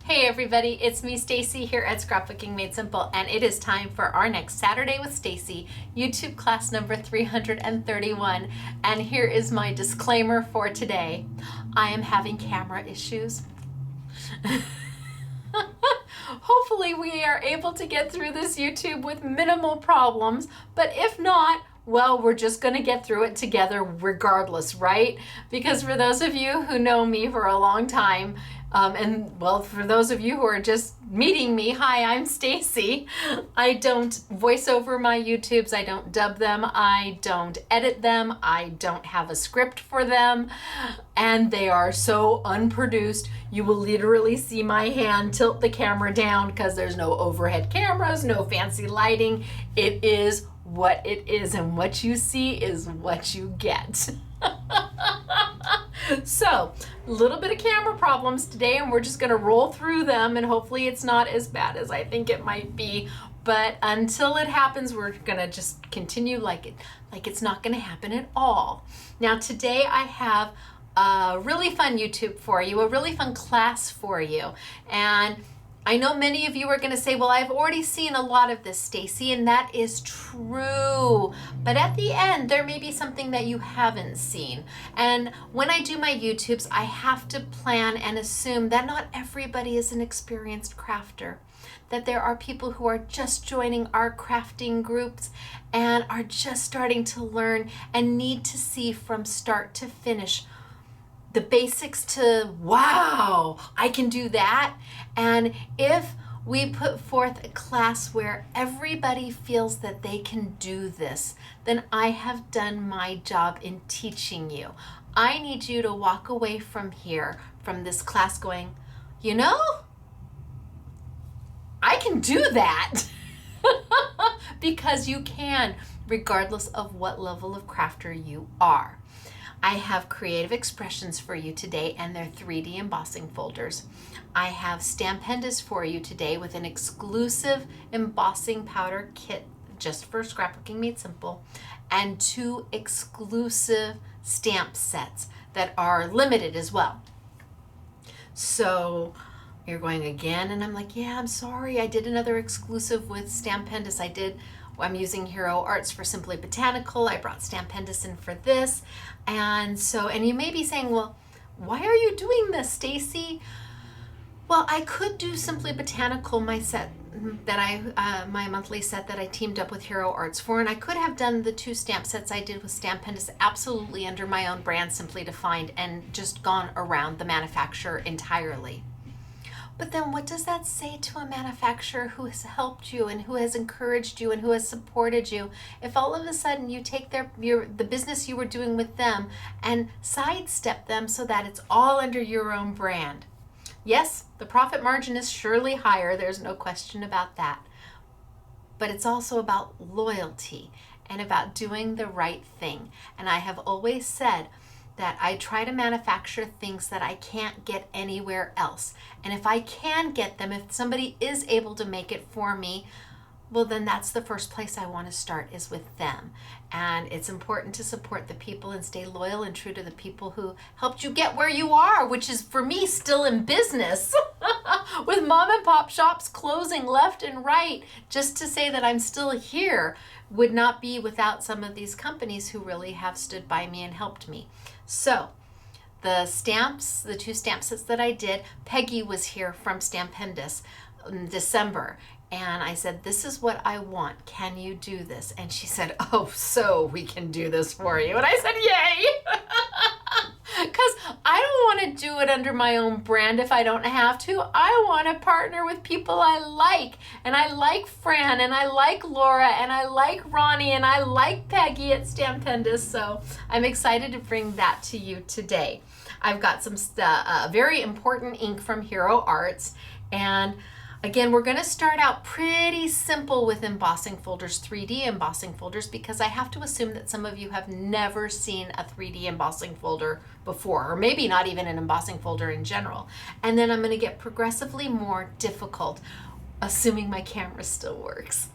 Hey everybody, it's me Stacy here at Scrapbooking Made Simple, and it is time for our next Saturday with Stacy YouTube class number 331. And here is my disclaimer for today. I am having camera issues. Hopefully we are able to get through this YouTube with minimal problems, but if not, well, we're just going to get through it together regardless, right? Because for those of you who know me for a long time, and well, for those of you who are just meeting me, hi, I'm Stacy. I don't voice over my YouTubes. I don't dub them. I don't edit them. I don't have a script for them. And they are so unproduced. You will literally see my hand tilt the camera down because there's no overhead cameras, no fancy lighting. It is what it is, and what you see is what you get. So, a little bit of camera problems today, and we're just going to roll through them, and hopefully it's not as bad as I think it might be. But until it happens, we're going to just continue like it's not going to happen at all. Now, today I have a really fun YouTube for you, a really fun class for you. And I know many of you are going to say, well, I've already seen a lot of this, Stacy, and that is true. But at the end, there may be something that you haven't seen. And when I do my YouTubes, I have to plan and assume that not everybody is an experienced crafter, that there are people who are just joining our crafting groups and are just starting to learn and need to see from start to finish the basics to, wow, I can do that. And if we put forth a class where everybody feels that they can do this, then I have done my job in teaching you. I need you to walk away from here, from this class going, you know, I can do that. Because you can, regardless of what level of crafter you are. I have creative expressions for you today, and they're 3D embossing folders. I have Stampendous for you today with an exclusive embossing powder kit just for Scrapbooking Made Simple, and 2 exclusive stamp sets that are limited as well. So you're going again, and I'm like, yeah, I'm sorry, I did another exclusive with Stampendous. I'm using Hero Arts for Simply Botanical. I brought Stampendous in for this. And you may be saying, well, why are you doing this, Stacy? Well, I could do Simply Botanical, my set that my monthly set that I teamed up with Hero Arts for, and I could have done the 2 stamp sets I did with Stampendous absolutely under my own brand, Simply Defined, and just gone around the manufacturer entirely. But then what does that say to a manufacturer who has helped you and who has encouraged you and who has supported you if all of a sudden you take the business you were doing with them and sidestep them so that it's all under your own brand? Yes, the profit margin is surely higher, there's no question about that. But it's also about loyalty and about doing the right thing. And I have always said that I try to manufacture things that I can't get anywhere else. And if I can get them, if somebody is able to make it for me, well, then that's the first place I want to start, is with them. And it's important to support the people and stay loyal and true to the people who helped you get where you are, which is, for me, still in business. With mom and pop shops closing left and right, just to say that I'm still here would not be without some of these companies who really have stood by me and helped me. So the stamps, the 2 stamp sets that I did, Peggy was here from Stampendous in December, and I said, this is what I want. Can you do this? And she said, oh, so we can do this for you. And I said, yay! Because I don't want to do it under my own brand if I don't have to. I want to partner with people I like. And I like Fran, and I like Laura, and I like Ronnie, and I like Peggy at Stampendous. So I'm excited to bring that to you today. I've got some very important ink from Hero Arts. And again, we're going to start out pretty simple with embossing folders, 3D embossing folders, because I have to assume that some of you have never seen a 3D embossing folder before, or maybe not even an embossing folder in general. And then I'm going to get progressively more difficult, assuming my camera still works.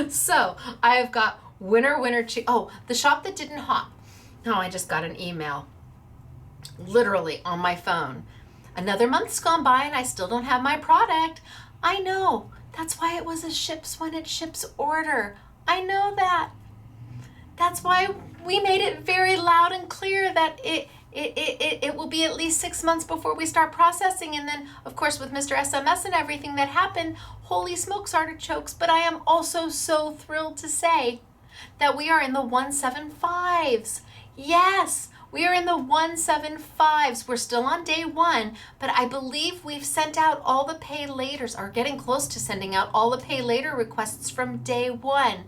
So I've got Winner Oh, the shop that didn't hop. Oh, I just got an email literally on my phone Another month's gone by and I still don't have my product. I know. That's why it was a ships when it ships order. I know that. That's why we made it very loud and clear that it will be at least 6 months before we start processing. And then, of course, with Mr. SMS and everything that happened, holy smokes, artichokes. But I am also so thrilled to say that we are in the 175s. Yes, we are in the 175s. We're still on day 1, but I believe we've sent out all the pay laters, or getting close to sending out all the pay later requests from day 1.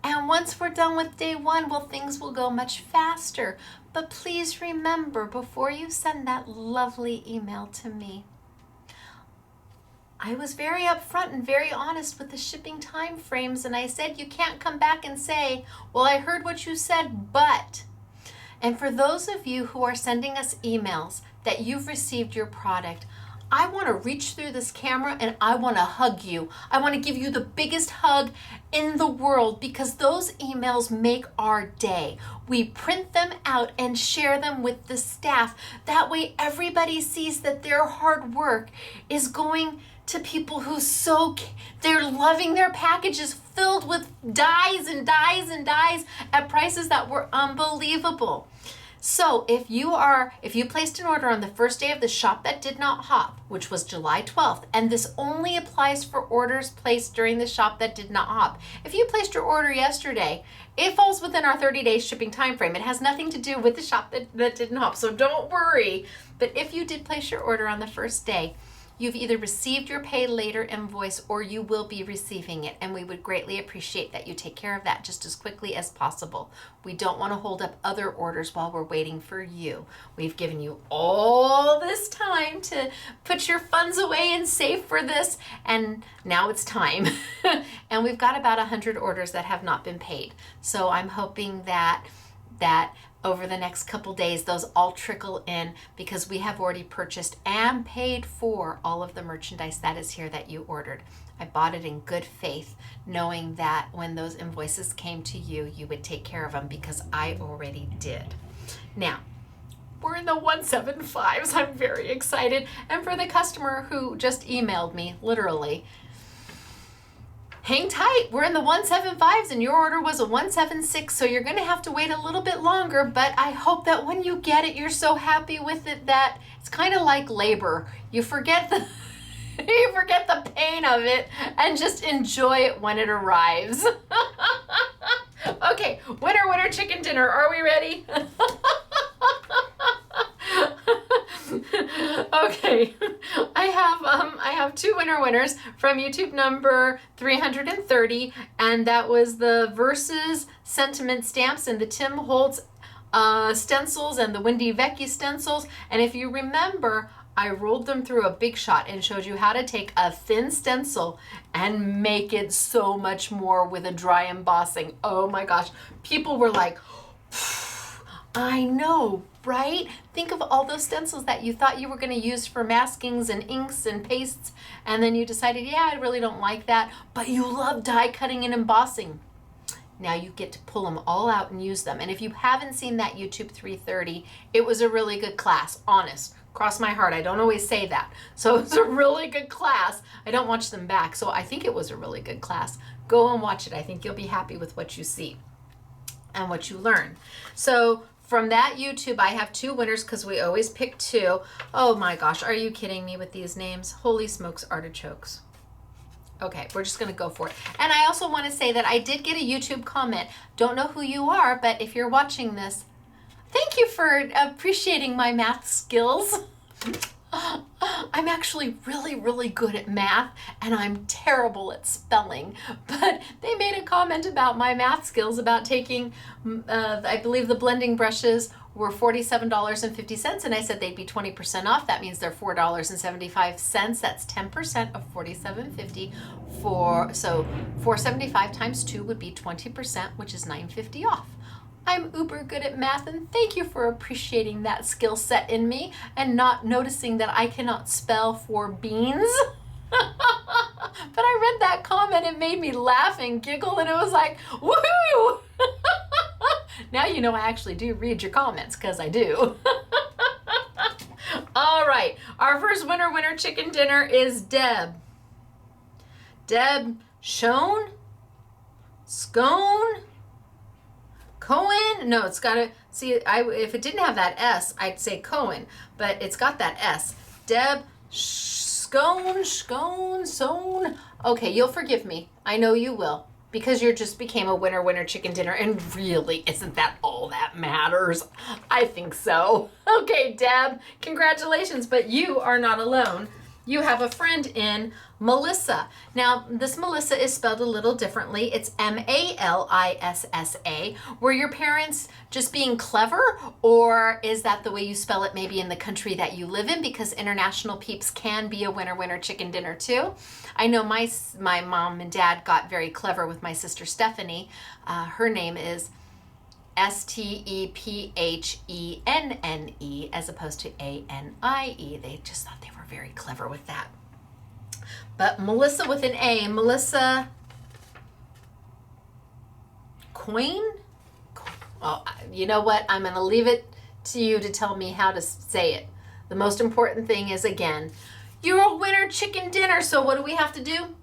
And once we're done with day 1, well, things will go much faster. But please remember, before you send that lovely email to me, I was very upfront and very honest with the shipping time frames, and I said you can't come back and say, well, I heard what you said, but. And for those of you who are sending us emails that you've received your product, I want to reach through this camera and I want to hug you. I want to give you the biggest hug in the world, because those emails make our day. We print them out and share them with the staff. That way everybody sees that their hard work is going to people who they're loving their packages filled with dies and dies and dies at prices that were unbelievable. So if you placed an order on the first day of the shop that did not hop, which was July 12th, and this only applies for orders placed during the shop that did not hop. If you placed your order yesterday, it falls within our 30-day shipping time frame. It has nothing to do with the shop that didn't hop, so don't worry. But if you did place your order on the first day, you've either received your pay later invoice or you will be receiving it, and we would greatly appreciate that you take care of that just as quickly as possible. We don't want to hold up other orders while we're waiting for you. We've given you all this time to put your funds away and save for this, and now it's time. And we've got about 100 orders that have not been paid. So I'm hoping that over the next couple days, those all trickle in, because we have already purchased and paid for all of the merchandise that is here that you ordered. I bought it in good faith, knowing that when those invoices came to you, you would take care of them, because I already did. Now, we're in the 175s. I'm very excited. And for the customer who just emailed me, literally, hang tight, we're in the 175s and your order was a 176, so you're gonna have to wait a little bit longer, but I hope that when you get it, you're so happy with it that it's kind of like labor. You forget the pain of it and just enjoy it when it arrives. Okay, winner chicken dinner, are we ready? Okay, I have two winners from YouTube number 330, and that was the Versus Sentiment stamps and the Tim Holtz stencils and the Wendy Vecchi stencils. And if you remember, I rolled them through a big shot and showed you how to take a thin stencil and make it so much more with a dry embossing. Oh my gosh, people were like, I know, right? Think of all those stencils that you thought you were going to use for maskings and inks and pastes, and then you decided, yeah, I really don't like that, but you love die cutting and embossing. Now you get to pull them all out and use them. And if you haven't seen that YouTube 330, it was a really good class, honest. Cross my heart, I don't always say that. So it's a really good class. I don't watch them back, so I think it was a really good class. Go and watch it. I think you'll be happy with what you see and what you learn. So from that YouTube, I have two winners because we always pick two. Oh my gosh, are you kidding me with these names? Holy smokes, artichokes. Okay, we're just gonna go for it. And I also want to say that I did get a YouTube comment. Don't know who you are, but if you're watching this, thank you for appreciating my math skills. I'm actually really, really good at math, and I'm terrible at spelling. But they made a comment about my math skills, about taking, I believe the blending brushes were $47.50, and I said they'd be 20% off. That means they're $4.75. That's 10% of $47.50. So $4.75 times 2 would be 20%, which is $9.50 off. I'm uber good at math, and thank you for appreciating that skill set in me and not noticing that I cannot spell for beans. But I read that comment, it made me laugh and giggle, and it was like, woohoo! Now you know I actually do read your comments, because I do. All right. right, our first winner chicken dinner is Deb. Deb Schoen? Scone? Cohen? No, it's got to, see, if it didn't have that S, I'd say Cohen, but it's got that S. Deb Scone. Okay, you'll forgive me. I know you will, because you just became a winner chicken dinner, and really, isn't that all that matters? I think so. Okay, Deb, congratulations, but you are not alone. You have a friend in Melissa. Now, this Melissa is spelled a little differently. It's Malissa. Were your parents just being clever, or is that the way you spell it maybe in the country that you live in? Because international peeps can be a winner chicken dinner too. I know my mom and dad got very clever with my sister Stephanie. Her name is Stephenne as opposed to Anie. They just thought they were very clever with that. But Melissa with an A, Melissa Coin? Well, you know what? I'm going to leave it to you to tell me how to say it. The most important thing is, again, you're a winner chicken dinner. So what do we have to do?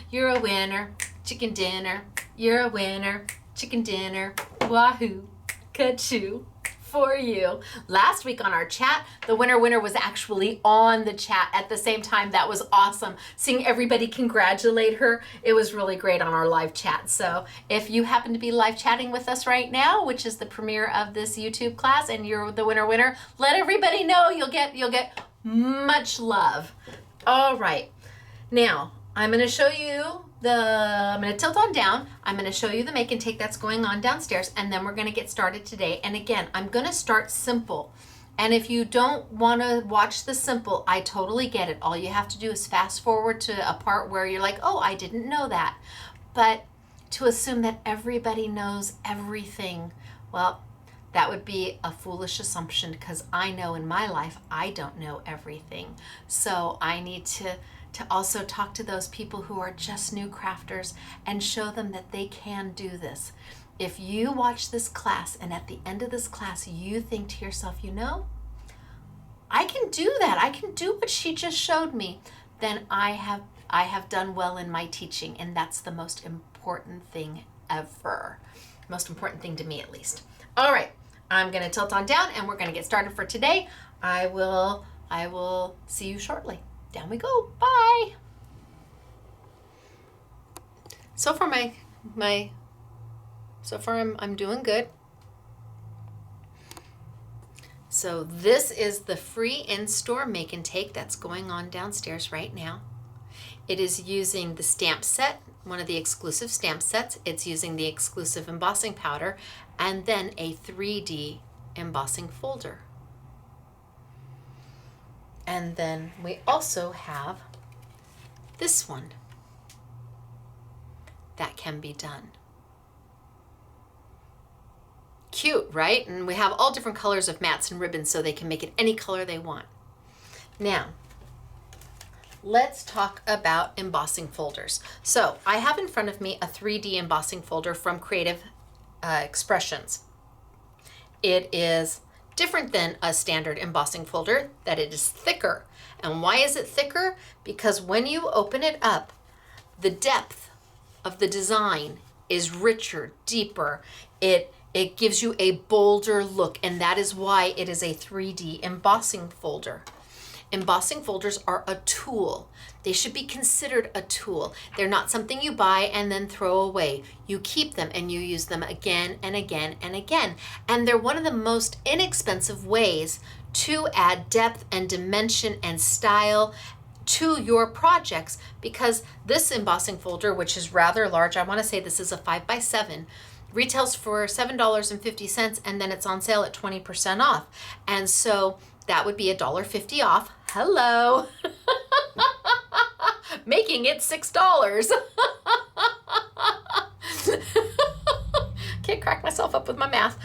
You're a winner chicken dinner. You're a winner chicken dinner. Wahoo, ka-choo for you. Last week on our chat, the winner was actually on the chat at the same time. That was awesome. Seeing everybody congratulate her. It was really great on our live chat. So if you happen to be live chatting with us right now, which is the premiere of this YouTube class, and you're the winner, let everybody know. You'll get much love. All right. Now, I'm going to show you I'm going to tilt on down. I'm going to show you the make and take that's going on downstairs, and then we're going to get started today. And again, I'm going to start simple. And if you don't want to watch the simple, I totally get it. All you have to do is fast forward to a part where you're like, oh, I didn't know that. But to assume that everybody knows everything, well, that would be a foolish assumption, because I know in my life I don't know everything. So I need to also talk to those people who are just new crafters and show them that they can do this. If you watch this class and at the end of this class you think to yourself, you know, I can do that, I can do what she just showed me, then I have done well in my teaching, and that's the most important thing ever. Most important thing to me, at least. All right, I'm going to tilt on down and we're going to get started for today. I will see you shortly. Down we go. Bye. So far I'm doing good. So this is the free in-store make and take that's going on downstairs right now. It is using the stamp set, one of the exclusive stamp sets. It's using the exclusive embossing powder, and then a 3D embossing folder. And then we also have this one that can be done. Cute, right? And we have all different colors of mats and ribbons, so they can make it any color they want. Now, let's talk about embossing folders. So I have in front of me a 3D embossing folder from Creative Expressions. It is different than a standard embossing folder, that it is thicker. And why is it thicker? Because when you open it up, the depth of the design is richer, deeper. It gives you a bolder look, and that is why it is a 3D embossing folder. Embossing folders are a tool. They should be considered a tool. They're not something you buy and then throw away. You keep them and you use them again and again and again. And they're one of the most inexpensive ways to add depth and dimension and style to your projects, because this embossing folder, which is rather large, I want to say this is a 5x7, retails for $7.50, and then it's on sale at 20% off. And so that would be $1.50 off. Hello. Making it $6. Can't crack myself up with my math.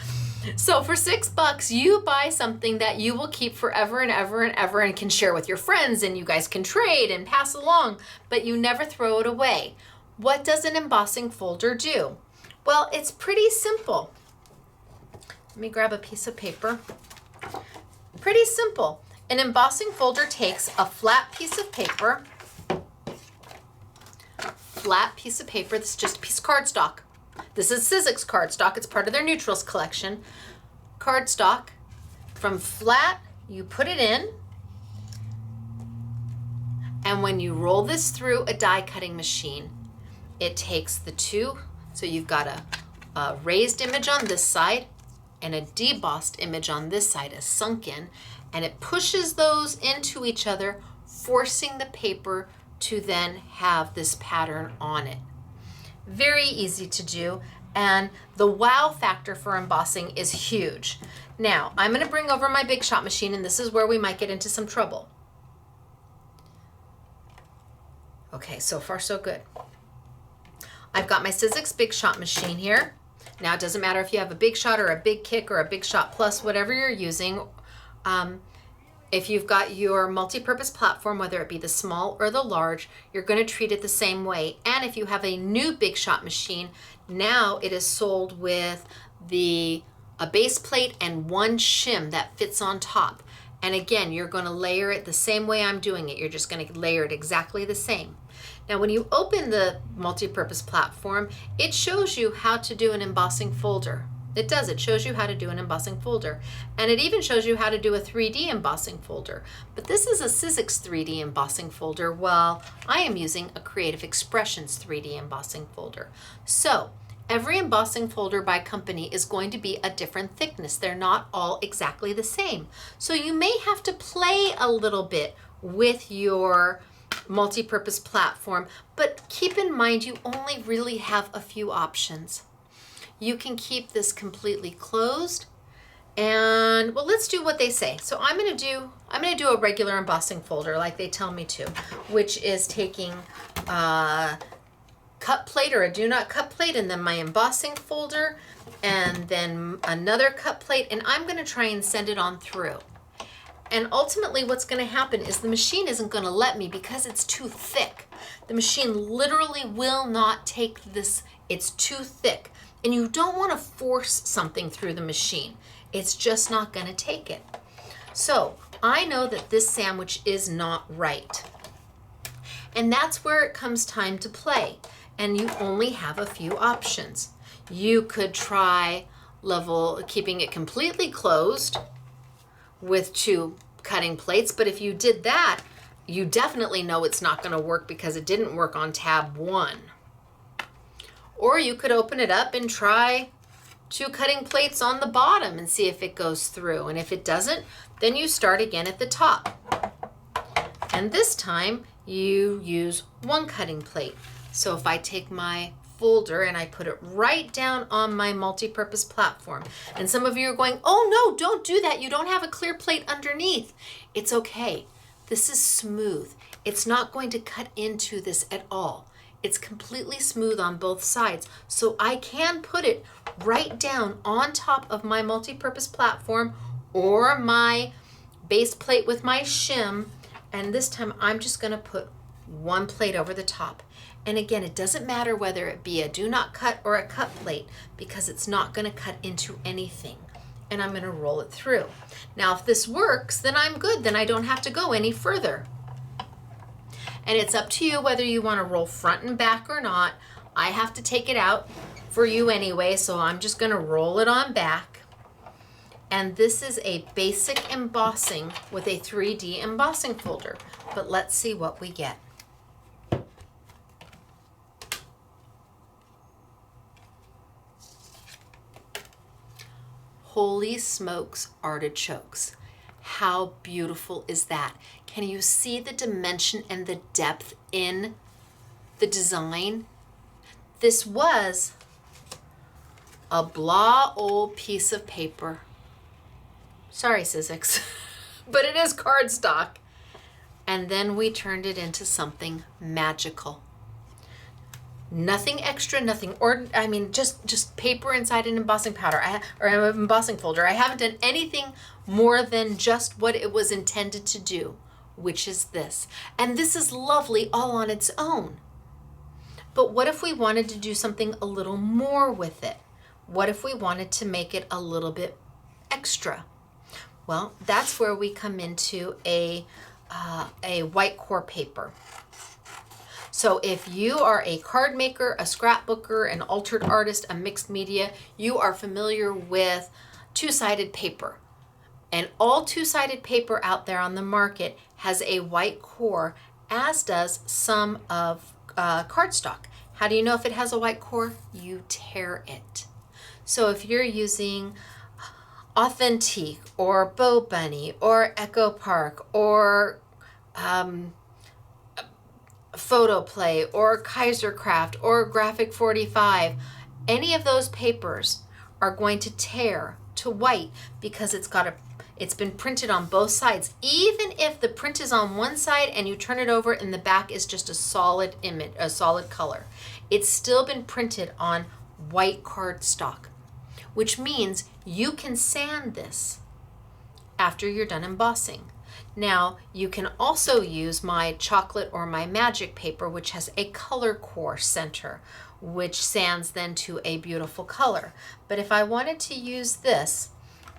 So for $6, you buy something that you will keep forever and ever and ever, and can share with your friends, and you guys can trade and pass along, but you never throw it away. What does an embossing folder do? Well, it's pretty simple. Let me grab a piece of paper. Pretty simple. an embossing folder takes a flat piece of paper. This is just a piece of cardstock. This is Sizzix cardstock. It's part of their neutrals collection. Cardstock. From flat, you put it in. And when you roll this through a die cutting machine, it takes the two. So you've got a raised image on this side and a debossed image on this side, a sunken, and it pushes those into each other, forcing the paper to then have this pattern on it. Very easy to do, and the wow factor for embossing is huge. Now, I'm going to bring over my Big Shot machine, and this is where we might get into some trouble. Okay, so far so good. I've got my Sizzix Big Shot machine here. Now, it doesn't matter if you have a Big Shot or a Big Kick or a Big Shot Plus, whatever you're using. If you've got your multi-purpose platform, whether it be the small or the large, you're going to treat it the same way. And if you have a new Big Shot machine, now it is sold with a base plate and one shim that fits on top. And again, you're going to layer it the same way I'm doing it. You're just going to layer it exactly the same. Now, when you open the multi-purpose platform, it shows you how to do an embossing folder. It does. It shows you how to do an embossing folder. And it even shows you how to do a 3D embossing folder. But this is a Sizzix 3D embossing folder, while I am using a Creative Expressions 3D embossing folder. So every embossing folder by company is going to be a different thickness. They're not all exactly the same. So you may have to play a little bit with your multi-purpose platform, but keep in mind you only really have a few options. You can keep this completely closed, and well, let's do what they say. So I'm going to do a regular embossing folder like they tell me to, which is taking a cut plate or a do not cut plate, and then my embossing folder, and then another cut plate, and I'm going to try and send it on through. And ultimately what's going to happen is the machine isn't going to let me because it's too thick. The machine literally will not take this. It's too thick. And you don't want to force something through the machine. It's just not going to take it. So I know that this sandwich is not right. And that's where it comes time to play. And you only have a few options. You could try keeping it completely closed with two cutting plates, but if you did that, you definitely know it's not going to work because it didn't work on tab 1. Or you could open it up and try two cutting plates on the bottom and see if it goes through. And if it doesn't, then you start again at the top. And this time you use one cutting plate. So if I take my folder and I put it right down on my multi-purpose platform. And some of you are going, oh no, don't do that. You don't have a clear plate underneath. It's okay. This is smooth. It's not going to cut into this at all. It's completely smooth on both sides. So I can put it right down on top of my multi-purpose platform or my base plate with my shim. And this time I'm just going to put one plate over the top. And again, it doesn't matter whether it be a do not cut or a cut plate because it's not going to cut into anything. And I'm going to roll it through. Now, if this works, then I'm good. Then I don't have to go any further. And it's up to you whether you want to roll front and back or not. I have to take it out for you anyway, so I'm just going to roll it on back. And this is a basic embossing with a 3D embossing folder. But let's see what we get. Holy smokes, artichokes. How beautiful is that? Can you see the dimension and the depth in the design? This was a blah old piece of paper. Sorry, Sizzix, but it is cardstock. And then we turned it into something magical. Nothing extra, nothing, just paper inside an embossing powder or an embossing folder. I haven't done anything more than just what it was intended to do, which is this. And this is lovely all on its own. But what if we wanted to do something a little more with it? What if we wanted to make it a little bit extra? Well, that's where we come into a white core paper. So if you are a card maker, a scrapbooker, an altered artist, a mixed media, you are familiar with two-sided paper. And all two-sided paper out there on the market has a white core, as does some of cardstock. How do you know if it has a white core? You tear it. So if you're using Authentique or Bow Bunny or Echo Park or Photoplay or Kaisercraft or Graphic 45, any of those papers are going to tear to white because it's been printed on both sides. Even if the print is on one side and you turn it over and the back is just a solid image, a solid color, it's still been printed on white cardstock, which means you can sand this after you're done embossing. Now, you can also use my chocolate or my magic paper, which has a color core center, which sands then to a beautiful color. But if I wanted to use this,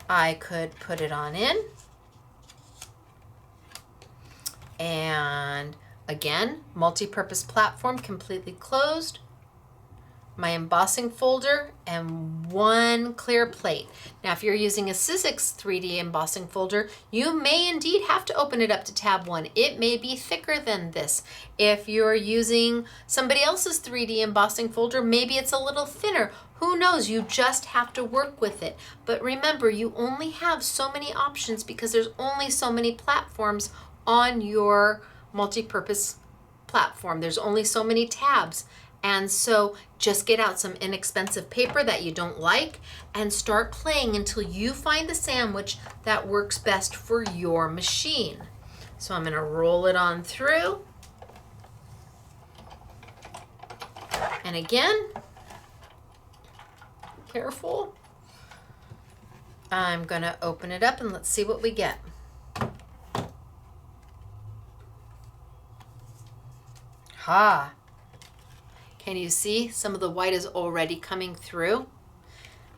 I could put it on in. And again, multi-purpose platform, completely closed. My embossing folder and one clear plate. Now, if you're using a Sizzix 3D embossing folder, you may indeed have to open it up to tab 1. It may be thicker than this. If you're using somebody else's 3D embossing folder, maybe it's a little thinner. Who knows? You just have to work with it. But remember, you only have so many options because there's only so many platforms on your multi-purpose platform. There's only so many tabs. And so just get out some inexpensive paper that you don't like and start playing until you find the sandwich that works best for your machine. So I'm going to roll it on through. And again, careful. I'm going to open it up and let's see what we get. Ha! Can you see some of the white is already coming through?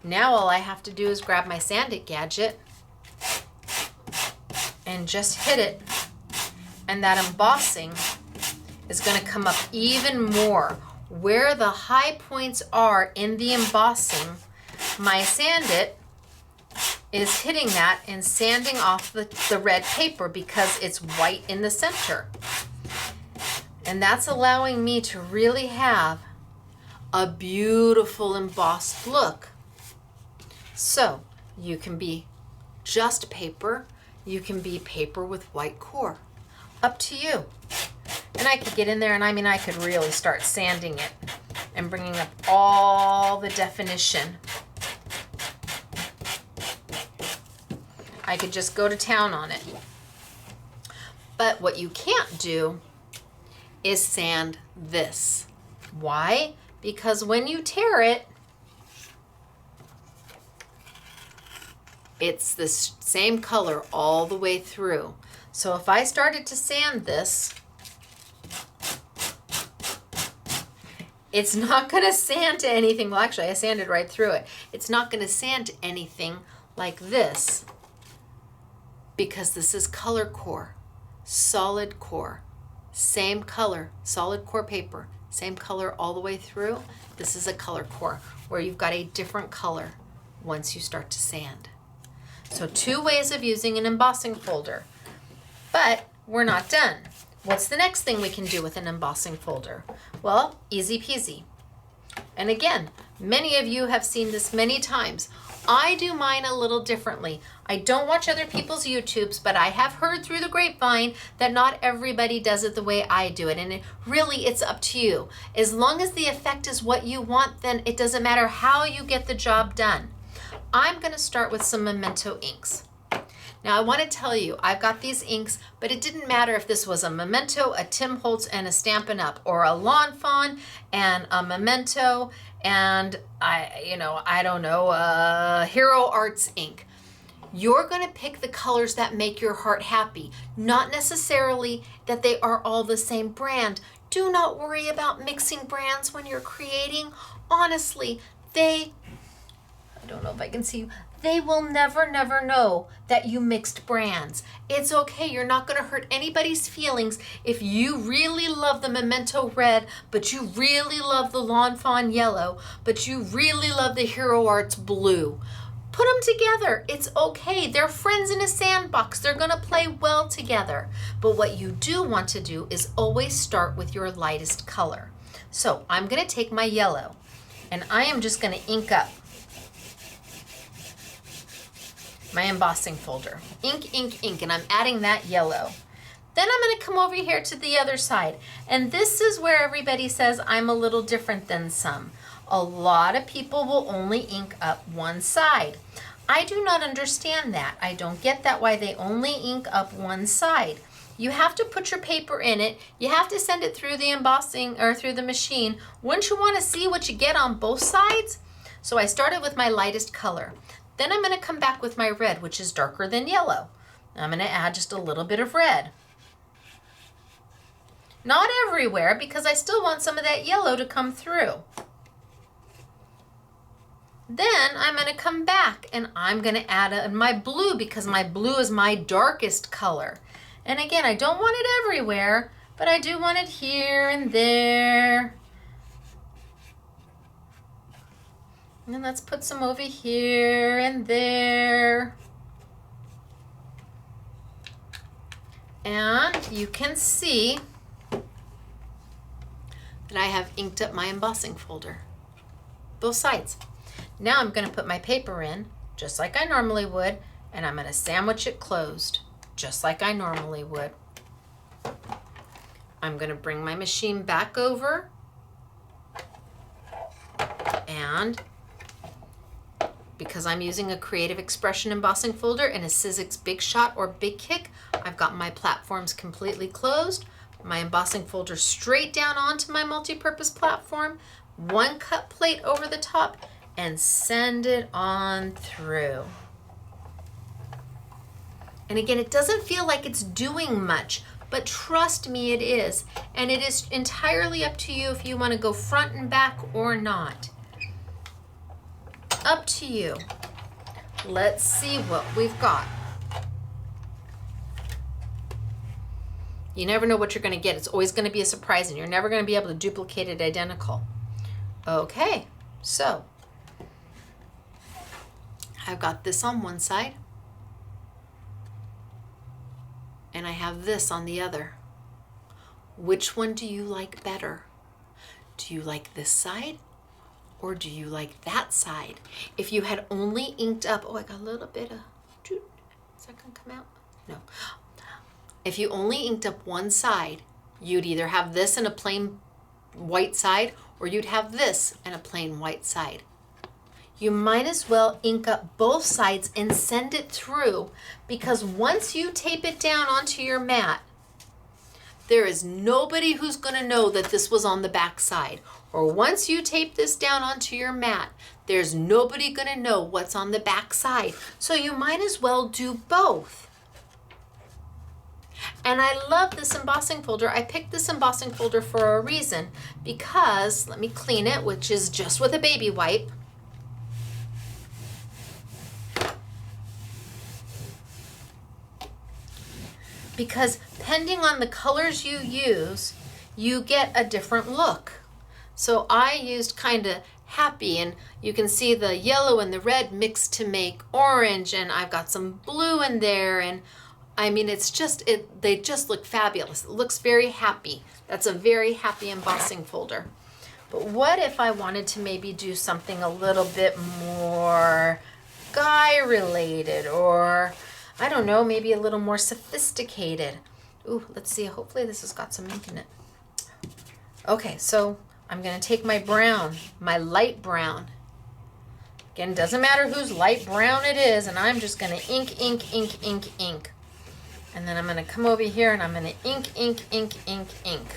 Now all I have to do is grab my sand it gadget and just hit it, and that embossing is going to come up even more. Where the high points are in the embossing, my sand it is hitting that and sanding off the red paper because it's white in the center. And that's allowing me to really have a beautiful embossed look. So you can be just paper, you can be paper with white core. Up to you. And I could get in there and I could really start sanding it and bringing up all the definition. I could just go to town on it. But what you can't do is sand this. Why? Because when you tear it, it's the same color all the way through. So if I started to sand this, it's not going to sand to anything. Well, actually, I sanded right through it. It's not going to sand to anything like this because this is color core, solid core. Same color, solid core paper, same color all the way through. This is a color core where you've got a different color once you start to sand. So 2 ways of using an embossing folder. But we're not done. What's the next thing we can do with an embossing folder? Well, easy peasy. And again, many of you have seen this many times. I do mine a little differently. I don't watch other people's YouTubes, but I have heard through the grapevine that not everybody does it the way I do it. And really, it's up to you. As long as the effect is what you want, then it doesn't matter how you get the job done. I'm going to start with some Memento inks. Now, I want to tell you, I've got these inks, but it didn't matter if this was a Memento, a Tim Holtz, and a Stampin' Up, or a Lawn Fawn and a Memento, and I don't know, Hero Arts ink. You're going to pick the colors that make your heart happy, not necessarily that they are all the same brand. Do not worry about mixing brands when you're creating. Honestly, I don't know if I can see you, They will never, never know that you mixed brands. It's okay. You're not going to hurt anybody's feelings if you really love the Memento Red, but you really love the Lawn Fawn Yellow, but you really love the Hero Arts Blue. Put them together. It's okay. They're friends in a sandbox. They're going to play well together. But what you do want to do is always start with your lightest color. So I'm going to take my yellow and I am just going to ink up my embossing folder. Ink, ink, ink, and I'm adding that yellow. Then I'm going to come over here to the other side. And this is where everybody says I'm a little different than some. A lot of people will only ink up one side. I do not understand that. I don't get that why they only ink up one side. You have to put your paper in it. You have to send it through the embossing or through the machine. Wouldn't you want to see what you get on both sides? So I started with my lightest color. Then I'm going to come back with my red, which is darker than yellow. I'm going to add just a little bit of red. Not everywhere, because I still want some of that yellow to come through. Then I'm going to come back and I'm going to add my blue, because my blue is my darkest color. And again, I don't want it everywhere, but I do want it here and there. And then let's put some over here and there. And you can see that I have inked up my embossing folder, both sides. Now I'm going to put my paper in, just like I normally would, and I'm going to sandwich it closed, just like I normally would. I'm going to bring my machine back over, and because I'm using a Creative Expression embossing folder and a Sizzix Big Shot or Big Kick, I've got my platforms completely closed, my embossing folder straight down onto my multi-purpose platform, one cut plate over the top, and send it on through. And again, it doesn't feel like it's doing much, but trust me, it is. And it is entirely up to you if you want to go front and back or not. Up to you. Let's see what we've got. You never know what you're going to get. It's always going to be a surprise, and you're never going to be able to duplicate it identical. Okay, so I've got this on one side, and I have this on the other. Which one do you like better? Do you like this side? Or do you like that side? If you had only inked up, oh, I got a little bit of, is that gonna come out? No. If you only inked up one side, you'd either have this in a plain white side, or you'd have this in a plain white side. You might as well ink up both sides and send it through, because once you tape it down onto your mat, there is nobody who's going to know that this was on the back side. Or once you tape this down onto your mat, there's nobody going to know what's on the back side. So you might as well do both. And I love this embossing folder. I picked this embossing folder for a reason, because, let me clean it, which is just with a baby wipe. Because depending on the colors you use, you get a different look. So I used kind of happy, and you can see the yellow and the red mixed to make orange, and I've got some blue in there, and I mean, it's just, they just look fabulous. It looks very happy. That's a very happy embossing folder. But what if I wanted to maybe do something a little bit more guy related, or I don't know, maybe a little more sophisticated. Ooh, let's see, hopefully this has got some ink in it. Okay, so I'm gonna take my brown, my light brown. Again, doesn't matter whose light brown it is, and I'm just gonna ink, ink, ink, ink, ink. And then I'm gonna come over here and I'm gonna ink, ink, ink, ink, ink.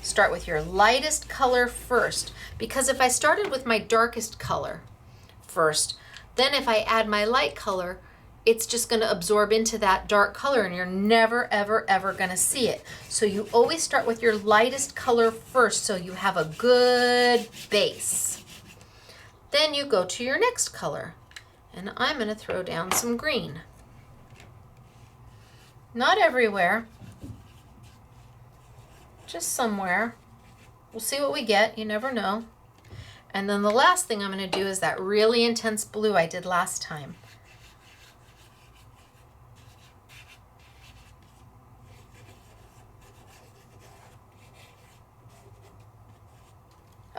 Start with your lightest color first, because if I started with my darkest color first, then if I add my light color, it's just going to absorb into that dark color, and you're never, ever, ever going to see it. So you always start with your lightest color first, so you have a good base. Then you go to your next color, And I'm going to throw down some green. Not everywhere, just somewhere. We'll see what we get, you never know. And then the last thing I'm going to do is that really intense blue I did last time.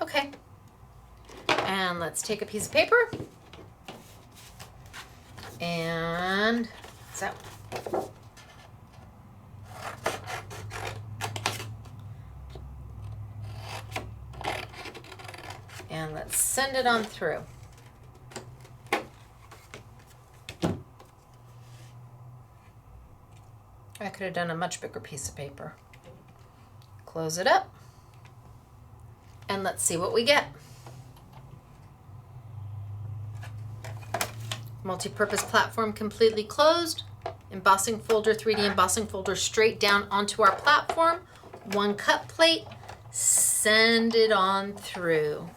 Okay, and let's take a piece of paper and so. And let's send it on through. I could have done a much bigger piece of paper. Close it up. And let's see what we get. Multi-purpose platform completely closed. Embossing folder, 3D embossing folder straight down onto our platform. One cut plate. Send it on through.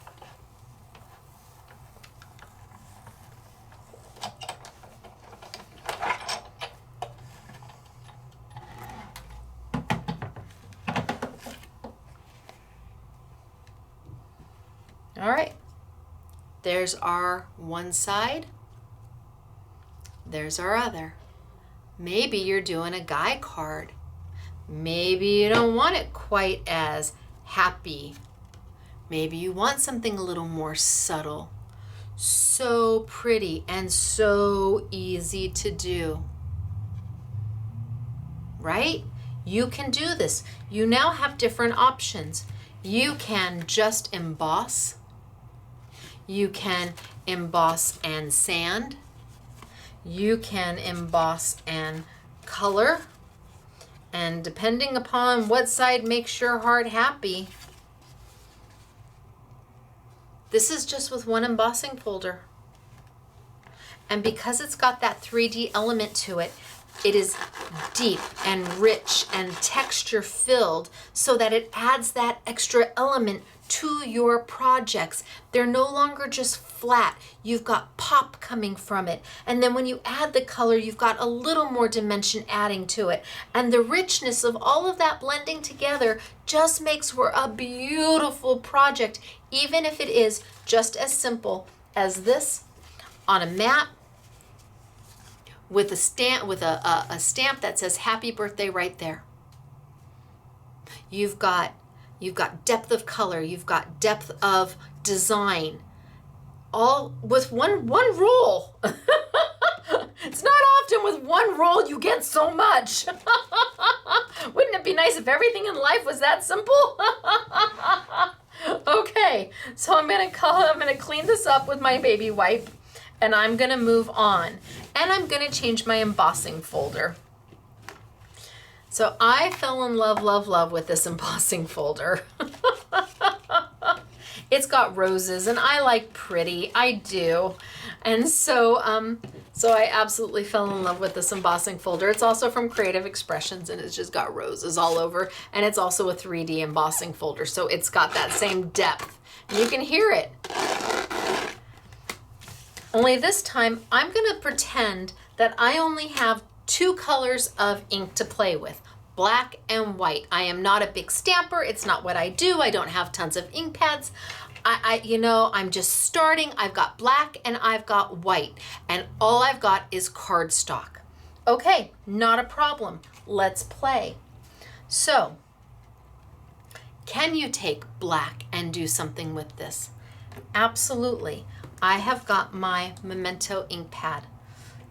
All right, there's our one side, there's our other. Maybe you're doing a guy card. Maybe you don't want it quite as happy. Maybe you want something a little more subtle. So pretty and so easy to do. Right? You can do this. You now have different options. You can just emboss. You can emboss and sand. You can emboss and color. And depending upon what side makes your heart happy, this is just with one embossing folder. And because it's got that 3D element to it, it is deep and rich and texture filled so that it adds that extra element to your projects. They're no longer just flat. You've got pop coming from it. And then when you add the color, you've got a little more dimension adding to it. And the richness of all of that blending together just makes for a beautiful project, even if it is just as simple as this on a mat with a stamp, a stamp that says happy birthday right there. You've got depth of color, you've got depth of design, all with one roll. It's not often with one roll you get so much. Wouldn't it be nice if everything in life was that simple? Okay, so I'm gonna clean this up with my baby wipe, and I'm gonna move on, and I'm gonna change my embossing folder. So I fell in love with this embossing folder. It's got roses, and I like pretty, I do. And so I absolutely fell in love with this embossing folder. It's also from Creative Expressions, and it's just got roses all over. And it's also a 3D embossing folder, so it's got that same depth. And you can hear it. Only this time, I'm gonna pretend that I only have two colors of ink to play with, black and white. I am not a big stamper. It's not what I do. I don't have tons of ink pads. I'm just starting. I've got black and I've got white, and all I've got is cardstock. Okay, not a problem. Let's play. So, can you take black and do something with this? Absolutely. I have got my Memento ink pad,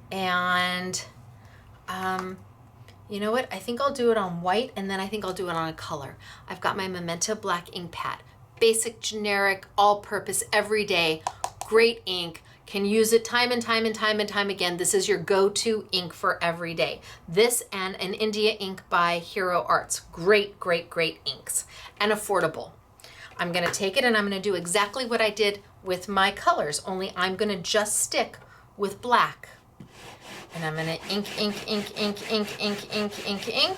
and you know what? I think I'll do it on white, and then I think I'll do it on a color. I've got my Memento black ink pad. Basic, generic, all-purpose, everyday, great ink. Can use it time and time and time and time again. This is your go-to ink for every day. This and an India ink by Hero Arts. Great, great, great inks, and affordable. I'm gonna take it and I'm gonna do exactly what I did with my colors, only I'm gonna just stick with black. And I'm gonna ink, ink, ink, ink, ink, ink, ink, ink, ink.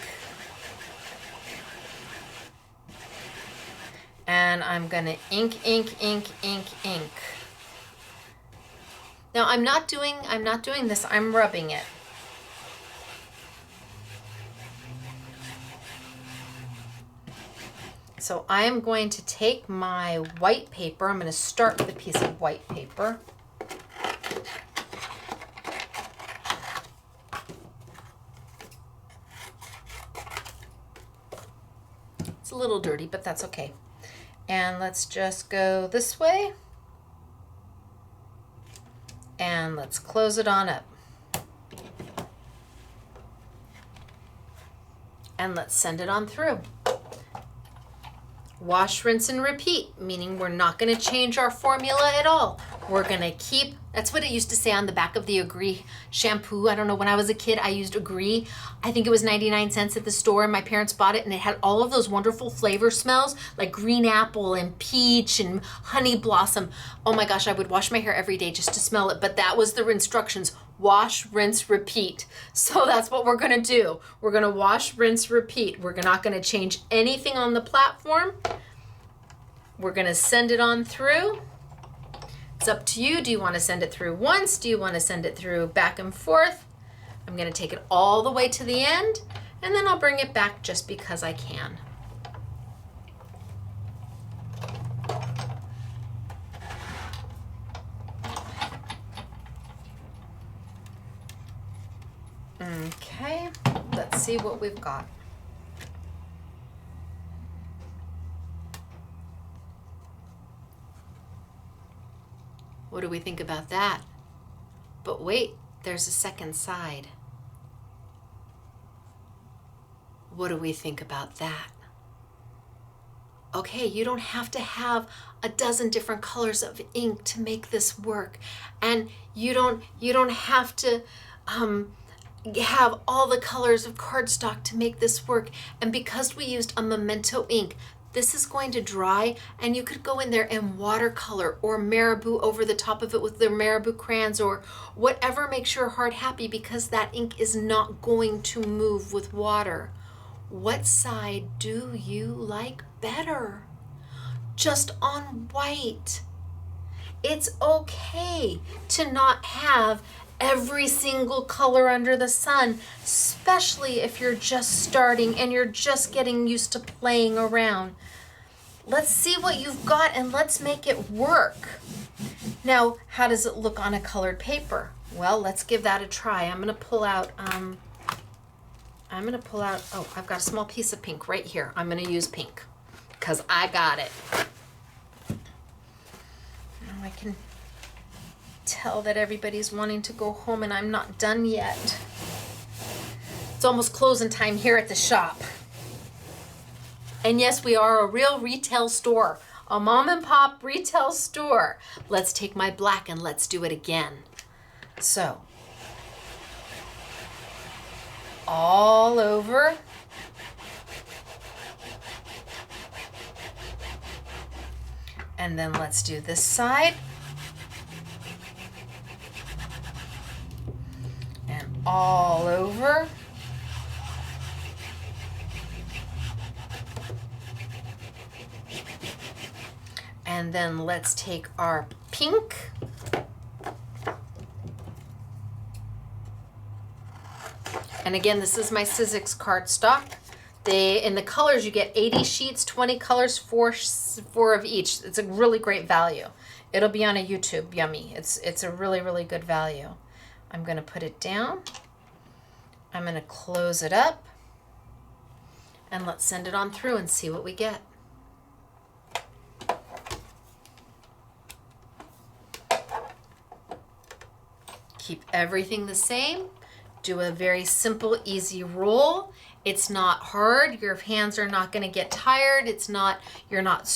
And I'm gonna ink, ink, ink, ink, ink. Now I'm not doing this, I'm rubbing it. So I'm going to take my white paper. I'm going to start with a piece of white paper. It's a little dirty, but that's okay. And let's just go this way. And let's close it on up. And let's send it on through. Wash, rinse, and repeat, meaning we're not going to change our formula at all. We're going to keep, that's what it used to say on the back of the Agree shampoo. I don't know, when I was a kid, I used Agree. I think it was 99 cents at the store. My parents bought it, and it had all of those wonderful flavor smells, like green apple and peach and honey blossom. Oh my gosh, I would wash my hair every day just to smell it, but that was the instructions. Wash, rinse, repeat. So that's what we're going to do. We're going to wash, rinse, repeat. We're not going to change anything on the platform. We're going to send it on through. It's up to you. Do you want to send it through once? Do you want to send it through back and forth? I'm going to take it all the way to the end, and then I'll bring it back just because I can. Okay, let's see what we've got. What do we think about that? But wait, there's a second side. What do we think about that? Okay, you don't have to have a dozen different colors of ink to make this work. And you don't have to have all the colors of cardstock to make this work. And because we used a Memento ink, this is going to dry, and you could go in there and watercolor or marabou over the top of it with the marabou crayons or whatever makes your heart happy, because that ink is not going to move with water. What side do you like better? Just on white. It's okay to not have every single color under the sun, especially if you're just starting and you're just getting used to playing around. Let's see what you've got and let's make it work. Now, how does it look on a colored paper? Well, let's give that a try. I'm gonna pull out, oh, I've got a small piece of pink right here. I'm gonna use pink because I got it. Now I can tell that everybody's wanting to go home and I'm not done yet. It's almost closing time here at the shop. And yes, we are a real retail store, a mom and pop retail store. Let's take my black and let's do it again. So, all over. And then let's do this side. And all over. And then let's take our pink. And again, this is my Sizzix cardstock. In the colors, you get 80 sheets, 20 colors, four of each. It's a really great value. It'll be on a YouTube, yummy. It's a really, really good value. I'm gonna put it down. I'm gonna close it up. And let's send it on through and see what we get. Keep everything the same. Do a very simple, easy roll. It's not hard. Your hands are not going to get tired. You're not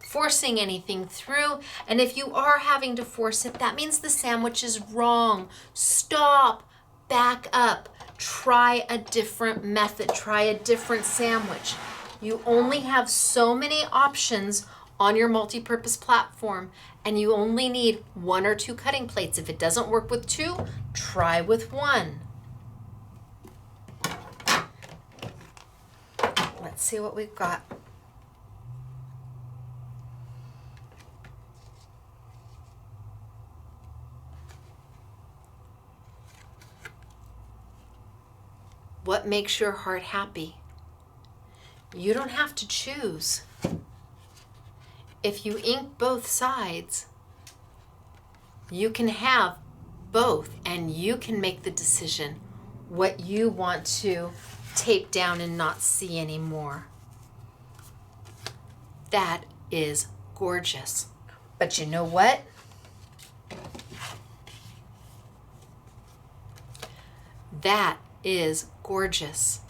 forcing anything through. And if you are having to force it, that means the sandwich is wrong. Stop, back up, try a different method, try a different sandwich. You only have so many options on your multi-purpose platform, and you only need 1 or 2 cutting plates. If it doesn't work with 2, try with 1. Let's see what we've got. what makes your heart happy. You don't have to choose. If you ink both sides, you can have both, and you can make the decision what you want to tape down and not see anymore. That is gorgeous. But you know what? That is gorgeous.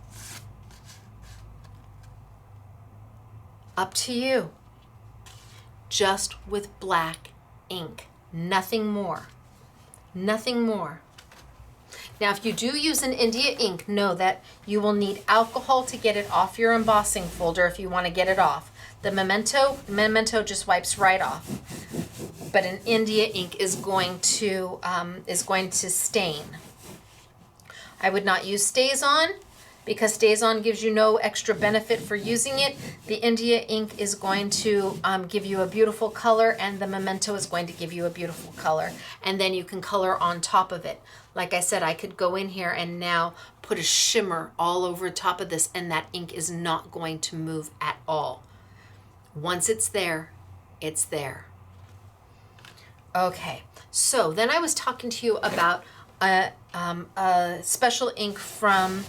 Up to you. Just with black ink. Nothing more. Nothing more. Now, if you do use an India ink, know that you will need alcohol to get it off your embossing folder if you want to get it off. The Memento just wipes right off. But an India ink is going to stain. I would not use StazOn because StazOn gives you no extra benefit for using it. The India ink is going to give you a beautiful color, and the Memento is going to give you a beautiful color. And then you can color on top of it. Like I said, I could go in here and now put a shimmer all over top of this, and that ink is not going to move at all. Once it's there, it's there. Okay, so then I was talking to you about a special ink from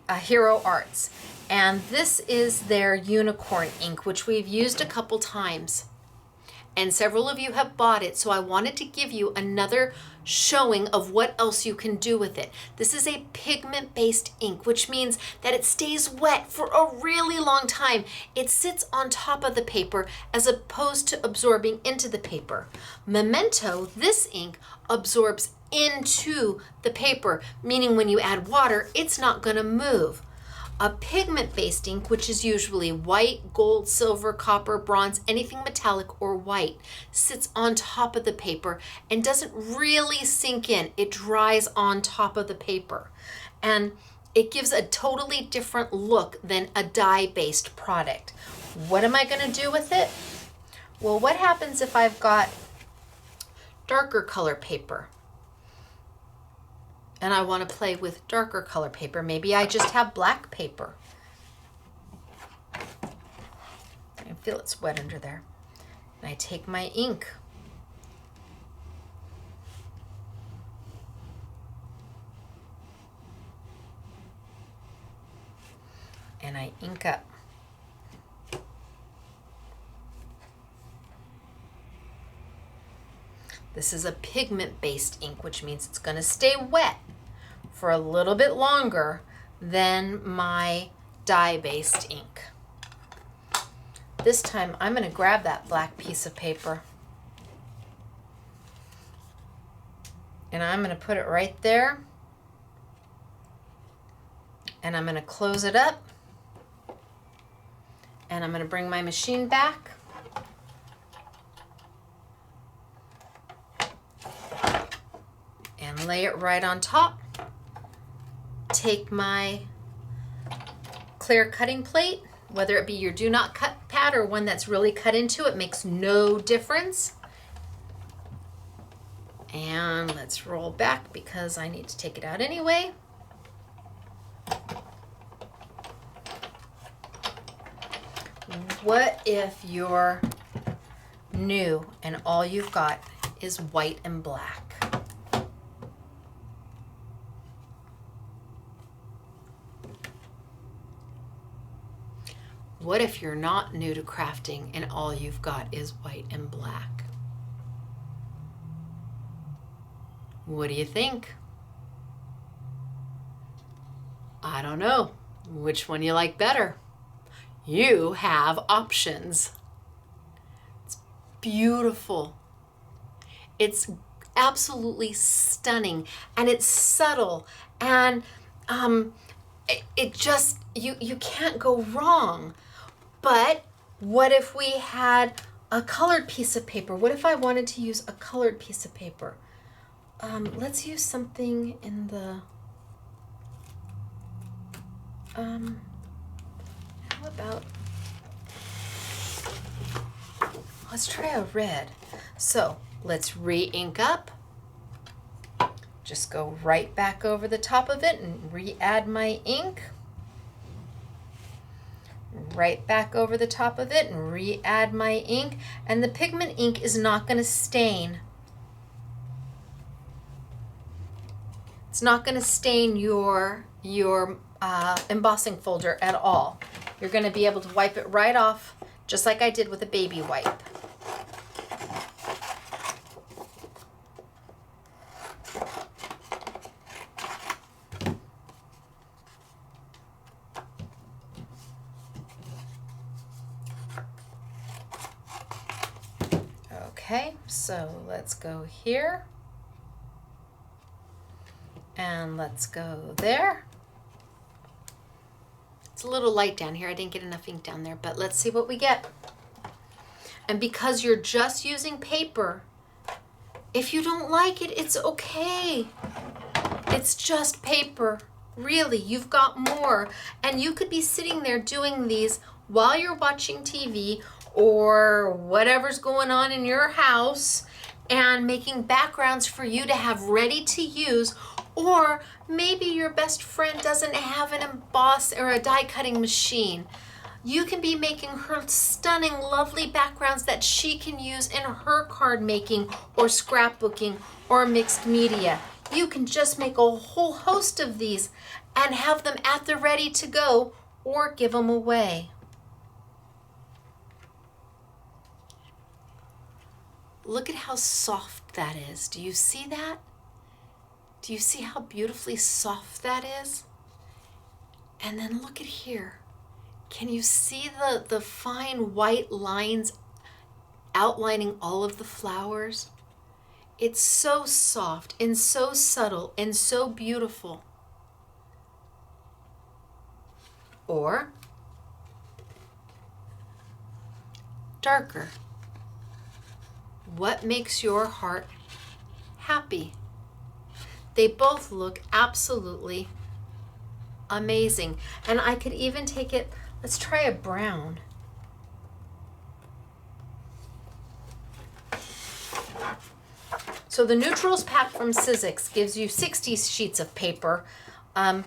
Hero Arts, and this is their unicorn ink, which we've used a couple times, and several of you have bought it, so I wanted to give you another showing of what else you can do with it. This is a pigment based ink, which means that it stays wet for a really long time. It sits on top of the paper as opposed to absorbing into the paper. Memento, this ink, absorbs into the paper, meaning when you add water, it's not going to move. A pigment-based ink, which is usually white, gold, silver, copper, bronze, anything metallic or white, sits on top of the paper and doesn't really sink in. It dries on top of the paper. And it gives a totally different look than a dye-based product. What am I going to do with it? Well, what happens if I've got darker color paper? And I want to play with darker color paper. Maybe I just have black paper. I feel it's wet under there. And I take my ink. And I ink up. This is a pigment-based ink, which means it's going to stay wet for a little bit longer than my dye-based ink. This time, I'm going to grab that black piece of paper, and I'm going to put it right there, and I'm going to close it up, and I'm going to bring my machine back. And lay it right on top. Take my clear cutting plate, whether it be your do not cut pad or one that's really cut into it, makes no difference. And let's roll back because I need to take it out anyway. What if you're new and all you've got is white and black? What if you're not new to crafting and all you've got is white and black? What do you think? I don't know. Which one you like better? You have options. It's beautiful. It's absolutely stunning, and it's subtle, and it just, you can't go wrong. But what if we had a colored piece of paper? What if I wanted to use a colored piece of paper? Let's use something in the, how about, let's try a red. So let's re-ink up. Just go right back over the top of it and re-add my ink. Right back over the top of it and re-add my ink. And the pigment ink is not going to stain. It's not going to stain your embossing folder at all. You're going to be able to wipe it right off, just like I did with a baby wipe. Okay, so let's go here. And let's go there. It's a little light down here. I didn't get enough ink down there, but let's see what we get. And because you're just using paper, if you don't like it, it's okay. It's just paper. Really, you've got more. And you could be sitting there doing these while you're watching TV or whatever's going on in your house and making backgrounds for you to have ready to use. Or maybe your best friend doesn't have an emboss or a die cutting machine. You can be making her stunning, lovely backgrounds that she can use in her card making or scrapbooking or mixed media. You can just make a whole host of these and have them at the ready to go or give them away. Look at how soft that is. Do you see that? Do you see how beautifully soft that is? And then look at here. Can you see the fine white lines outlining all of the flowers? It's so soft and so subtle and so beautiful. Or darker. What makes your heart happy? They both look absolutely amazing. And I could even take it, let's try a brown. So the neutrals pack from Sizzix gives you 60 sheets of paper, and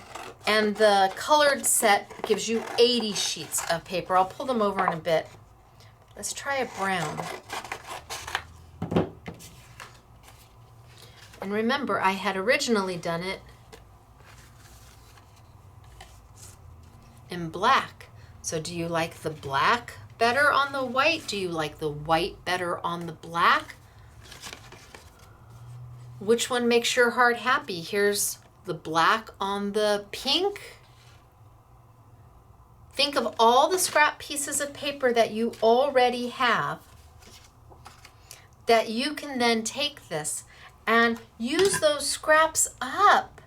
the colored set gives you 80 sheets of paper. I'll pull them over in a bit. Let's try a brown. And remember, I had originally done it in black. So do you like the black better on the white? Do you like the white better on the black? Which one makes your heart happy? Here's the black on the pink. Think of all the scrap pieces of paper that you already have that you can then take this and use those scraps up.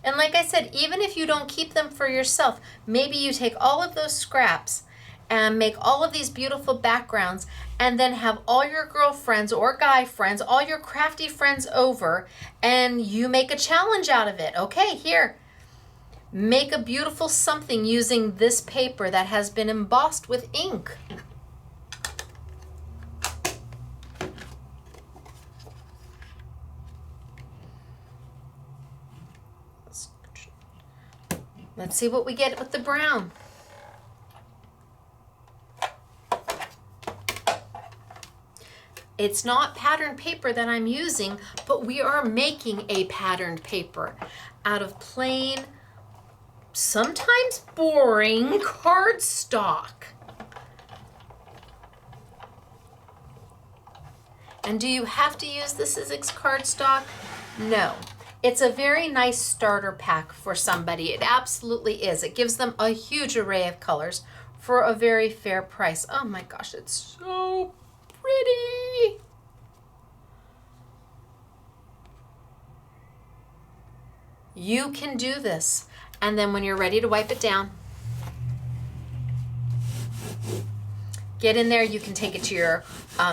And like I said, even if you don't keep them for yourself, maybe you take all of those scraps and make all of these beautiful backgrounds and then have all your girlfriends or guy friends, all your crafty friends over, and you make a challenge out of it. Okay, here, make a beautiful something using this paper that has been embossed with ink. Let's see what we get with the brown. It's not patterned paper that I'm using, but we are making a patterned paper out of plain, sometimes boring cardstock. And do you have to use the Sizzix cardstock? No. It's a very nice starter pack for somebody. It absolutely is. It gives them a huge array of colors for a very fair price. Oh my gosh, it's so pretty. You can do this. And then when you're ready to wipe it down, get in there. You can take it to your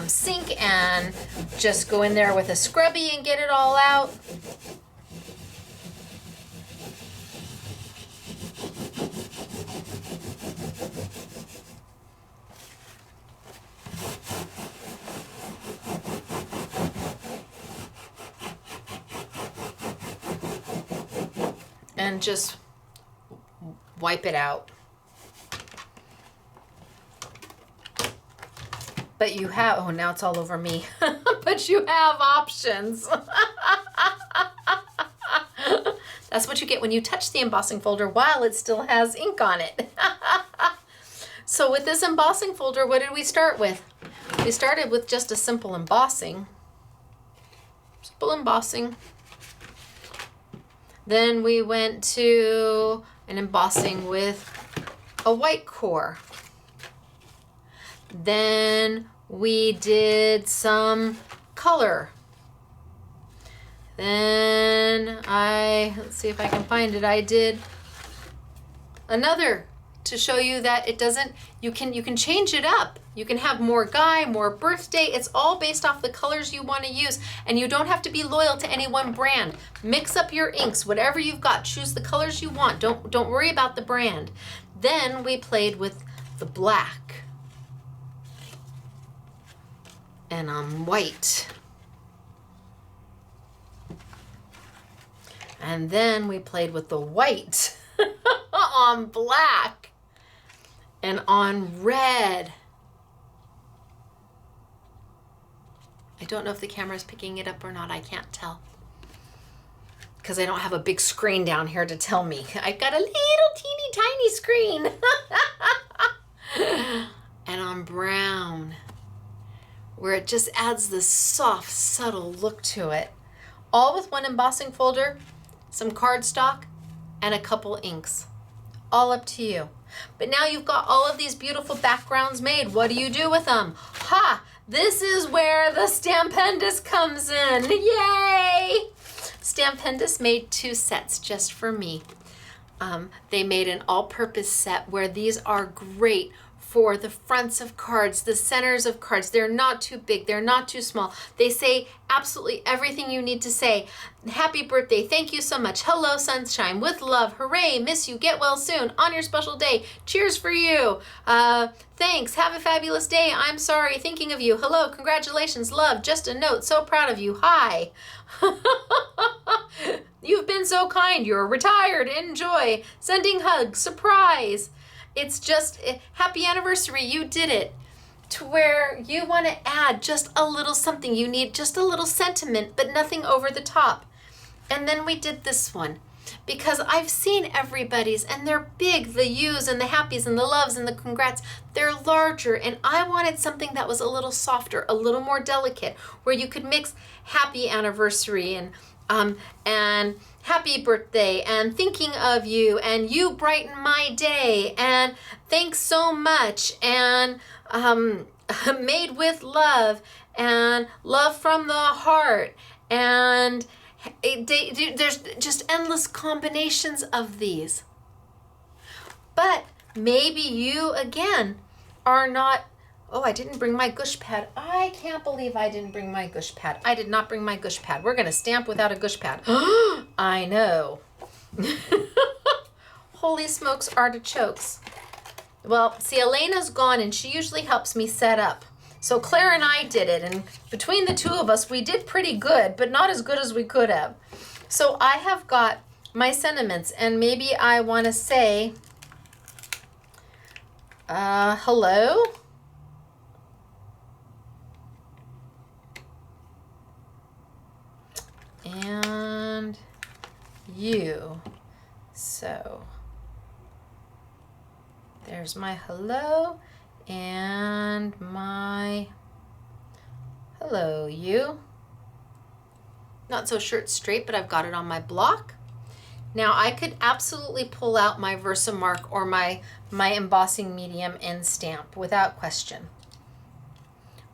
sink and just go in there with a scrubby and get it all out. and just wipe it out. But you have, oh, now it's all over me. But you have options. That's what you get when you touch the embossing folder while it still has ink on it. So with this embossing folder, what did we start with? We started with just a simple embossing. Simple embossing. Then we went to an embossing with a white core. Then we did some color. Then let's see if I can find it. I did another to show you that it doesn't, you can change it up. You can have more guy, more birthday. It's all based off the colors you want to use, and you don't have to be loyal to any one brand. Mix up your inks, whatever you've got. Choose the colors you want. Don't worry about the brand. Then we played with the black and on white. And then we played with the white on black and on red. I don't know if the camera is picking it up or not. I can't tell because I don't have a big screen down here to tell me. I've got a little teeny tiny screen. And on brown, where it just adds this soft, subtle look to it. All with one embossing folder, some cardstock, and a couple inks. All up to you. But now you've got all of these beautiful backgrounds made. What do you do with them? Ha! This is where the Stampendous comes in. Yay! Stampendous made 2 sets just for me. They made an all-purpose set where these are great for the fronts of cards, the centers of cards. They're not too big, they're not too small. They say absolutely everything you need to say. Happy birthday, thank you so much. Hello, sunshine, with love, hooray, miss you, get well soon, on your special day, cheers for you. Thanks, have a fabulous day, I'm sorry, thinking of you. Hello, congratulations, love, just a note, so proud of you, hi. You've been so kind, you're retired, enjoy. Sending hugs, surprise. It's just, happy anniversary, you did it. To where you want to add just a little something. You need just a little sentiment, but nothing over the top. And then we did this one. Because I've seen everybody's, and they're big, the yous and the happies and the loves and the congrats. They're larger, and I wanted something that was a little softer, a little more delicate, where you could mix happy anniversary and happy birthday and thinking of you and you brighten my day and thanks so much and made with love and love from the heart and there's just endless combinations of these. But maybe you again are not, oh, I didn't bring my gush pad. I can't believe I didn't bring my gush pad. I did not bring my gush pad. We're going to stamp without a gush pad. I know. Holy smokes, artichokes. Well, see, Elena's gone, and she usually helps me set up. So Claire and I did it, and between the two of us, we did pretty good, but not as good as we could have. So I have got my sentiments, and maybe I want to say, hello? And you. So there's my hello and my hello you. Not so sure it's straight, but I've got it on my block. Now I could absolutely pull out my Versamark or my embossing medium and stamp without question.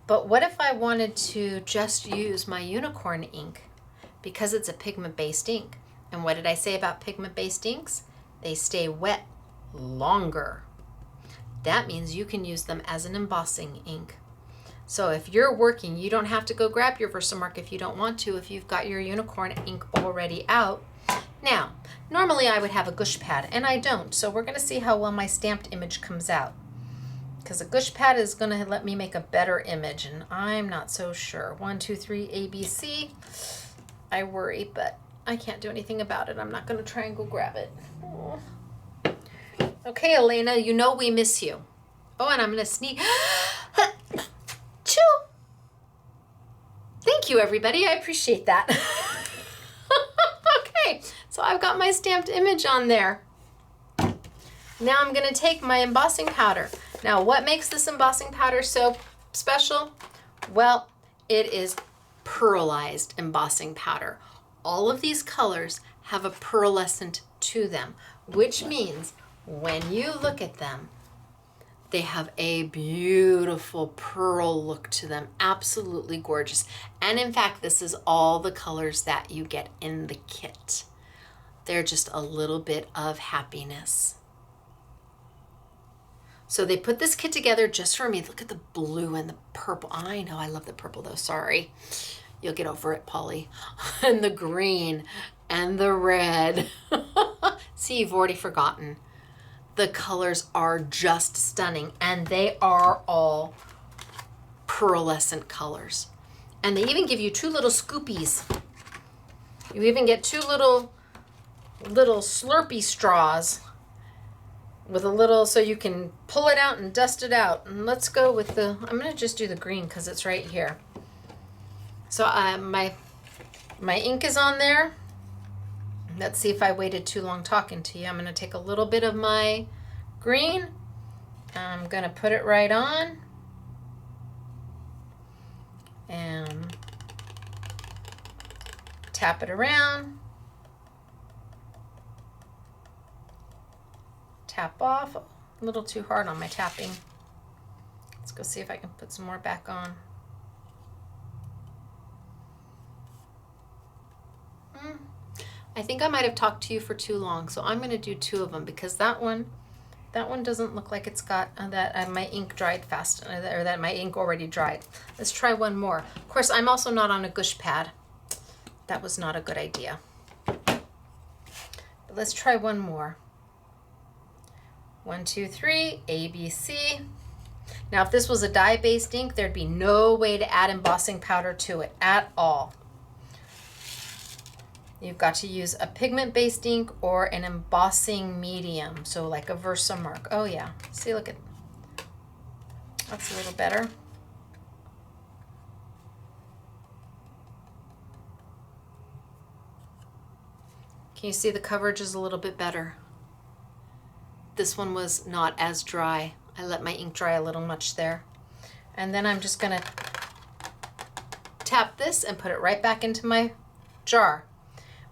But what if I wanted to just use my unicorn ink? Because it's a pigment-based ink. And what did I say about pigment-based inks? They stay wet longer. That means you can use them as an embossing ink. So if you're working, you don't have to go grab your Versamark if you don't want to, if you've got your unicorn ink already out. Now, normally I would have a gush pad, and I don't. So we're going to see how well my stamped image comes out. Because a gush pad is going to let me make a better image, and I'm not so sure. 1, 2, 3, ABC. I worry, but I can't do anything about it. I'm not going to try and go grab it. Oh. Okay, Elena, you know we miss you. Oh, and I'm going to sneeze. Choo! Thank you, everybody. I appreciate that. Okay, so I've got my stamped image on there. Now I'm going to take my embossing powder. Now, what makes this embossing powder so special? Well, it is pearlized embossing powder. All of these colors have a pearlescent to them, which means when you look at them, they have a beautiful pearl look to them, absolutely gorgeous. And in fact, this is all the colors that you get in the kit. They're just a little bit of happiness. So they put this kit together just for me. Look at the blue and the purple. I know, I love the purple though, sorry. You'll get over it, Polly. And the green and the red. See, you've already forgotten. The colors are just stunning, and they are all pearlescent colors. And they even give you 2 little scoopies. You even get 2 little Slurpee straws with a little, so you can pull it out and dust it out. And let's go with the, I'm gonna just do the green because it's right here. So my ink is on there. Let's see if I waited too long talking to you. I'm gonna take a little bit of my green. I'm gonna put it right on. And tap it around. Tap off. A little too hard on my tapping. Let's go see if I can put some more back on. I think I might have talked to you for too long, so I'm going to do 2 of them because that one doesn't look like it's got that my ink dried fast, or that my ink already dried. Let's try one more. Of course, I'm also not on a gush pad. That was not a good idea. But let's try one more. 1, 2, 3, A, B, C. Now, if this was a dye-based ink, there'd be no way to add embossing powder to it at all. You've got to use a pigment-based ink or an embossing medium, so like a Versamark. Oh yeah, see, look at, that's a little better. Can you see the coverage is a little bit better? This one was not as dry. I let my ink dry a little much there. And then I'm just gonna tap this and put it right back into my jar.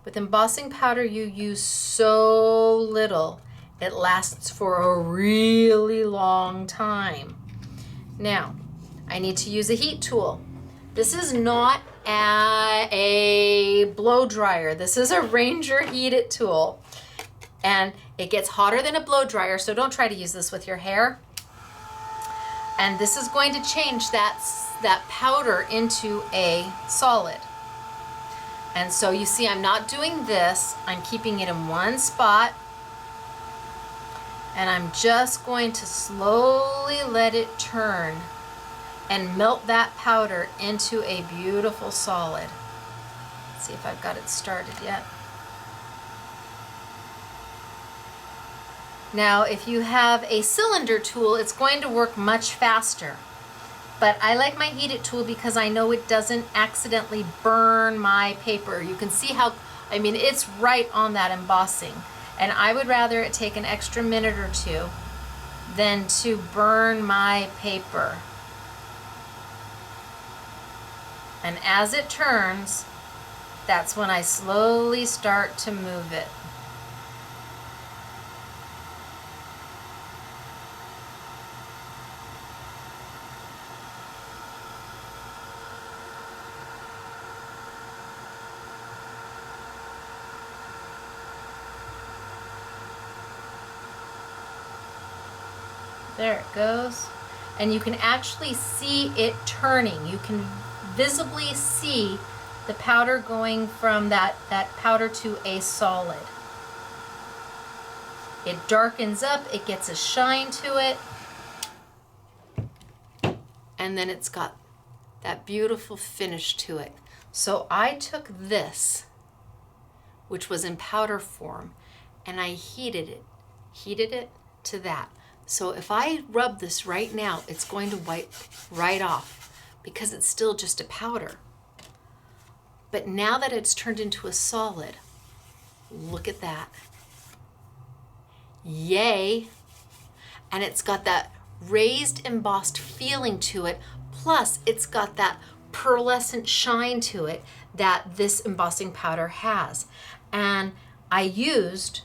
With embossing powder, you use so little, it lasts for a really long time. Now, I need to use a heat tool. This is not a blow dryer. This is a Ranger heated tool. And it gets hotter than a blow dryer, so don't try to use this with your hair. And this is going to change that powder into a solid. And so you see, I'm not doing this. I'm keeping it in one spot. And I'm just going to slowly let it turn and melt that powder into a beautiful solid. Let's see if I've got it started yet. Now, if you have a cylinder tool, it's going to work much faster. But I like my heated tool because I know it doesn't accidentally burn my paper. You can see how, I mean, it's right on that embossing. And I would rather it take an extra minute or 2 than to burn my paper. And as it turns, that's when I slowly start to move it. There it goes. And you can actually see it turning. You can visibly see the powder going from that powder to a solid. It darkens up, it gets a shine to it. And then it's got that beautiful finish to it. So I took this which was in powder form, and I heated it to that. So if I rub this right now, it's going to wipe right off because it's still just a powder. But now that it's turned into a solid, look at that. Yay! And it's got that raised embossed feeling to it, plus it's got that pearlescent shine to it that this embossing powder has. And I used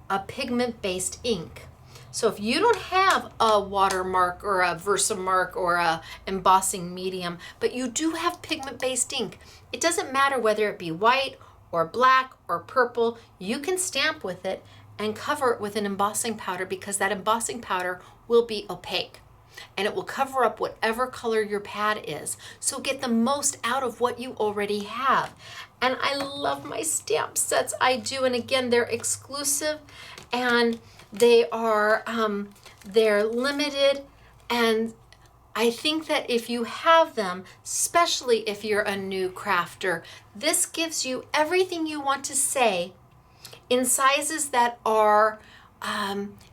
a pigment based ink. So if you don't have a watermark or a Versamark or a embossing medium, but you do have pigment based ink, it doesn't matter whether it be white or black or purple, you can stamp with it and cover it with an embossing powder, because that embossing powder will be opaque and it will cover up whatever color your pad is. So get the most out of what you already have. And I love my stamp sets, I do. And again, they're exclusive and they are they're limited, and I think that if you have them, especially if you're a new crafter, this gives you everything you want to say in sizes that are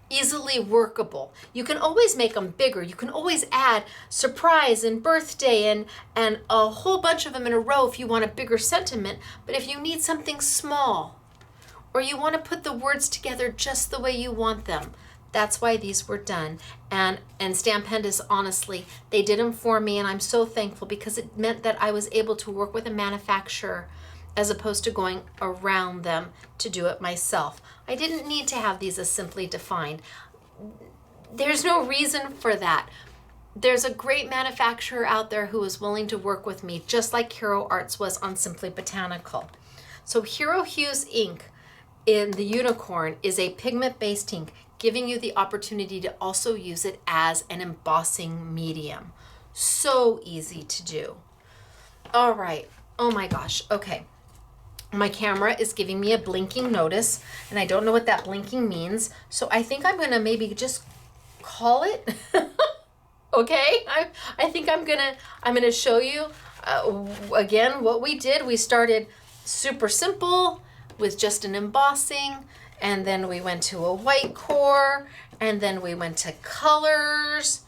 easily workable. You can always make them bigger. You can always add surprise and birthday and a whole bunch of them in a row if you want a bigger sentiment. But if you need something small, or you want to put the words together just the way you want them, that's why these were done. And Stampendous, honestly, they did them for me, and I'm so thankful, because it meant that I was able to work with a manufacturer as opposed to going around them to do it myself. I didn't need to have these as simply defined. There's no reason for that. There's a great manufacturer out there who is willing to work with me, just like Hero Arts was on Simply Botanical. So Hero Hughes ink in the Unicorn is a pigment-based ink, giving you the opportunity to also use it as an embossing medium. So easy to do. All right. Oh my gosh. Okay. My camera is giving me a blinking notice, and I don't know what that blinking means. So I think I'm gonna maybe just call it. Okay. I think I'm gonna show you again what we did. We started super simple with just an embossing, and then we went to a white core, and then we went to colors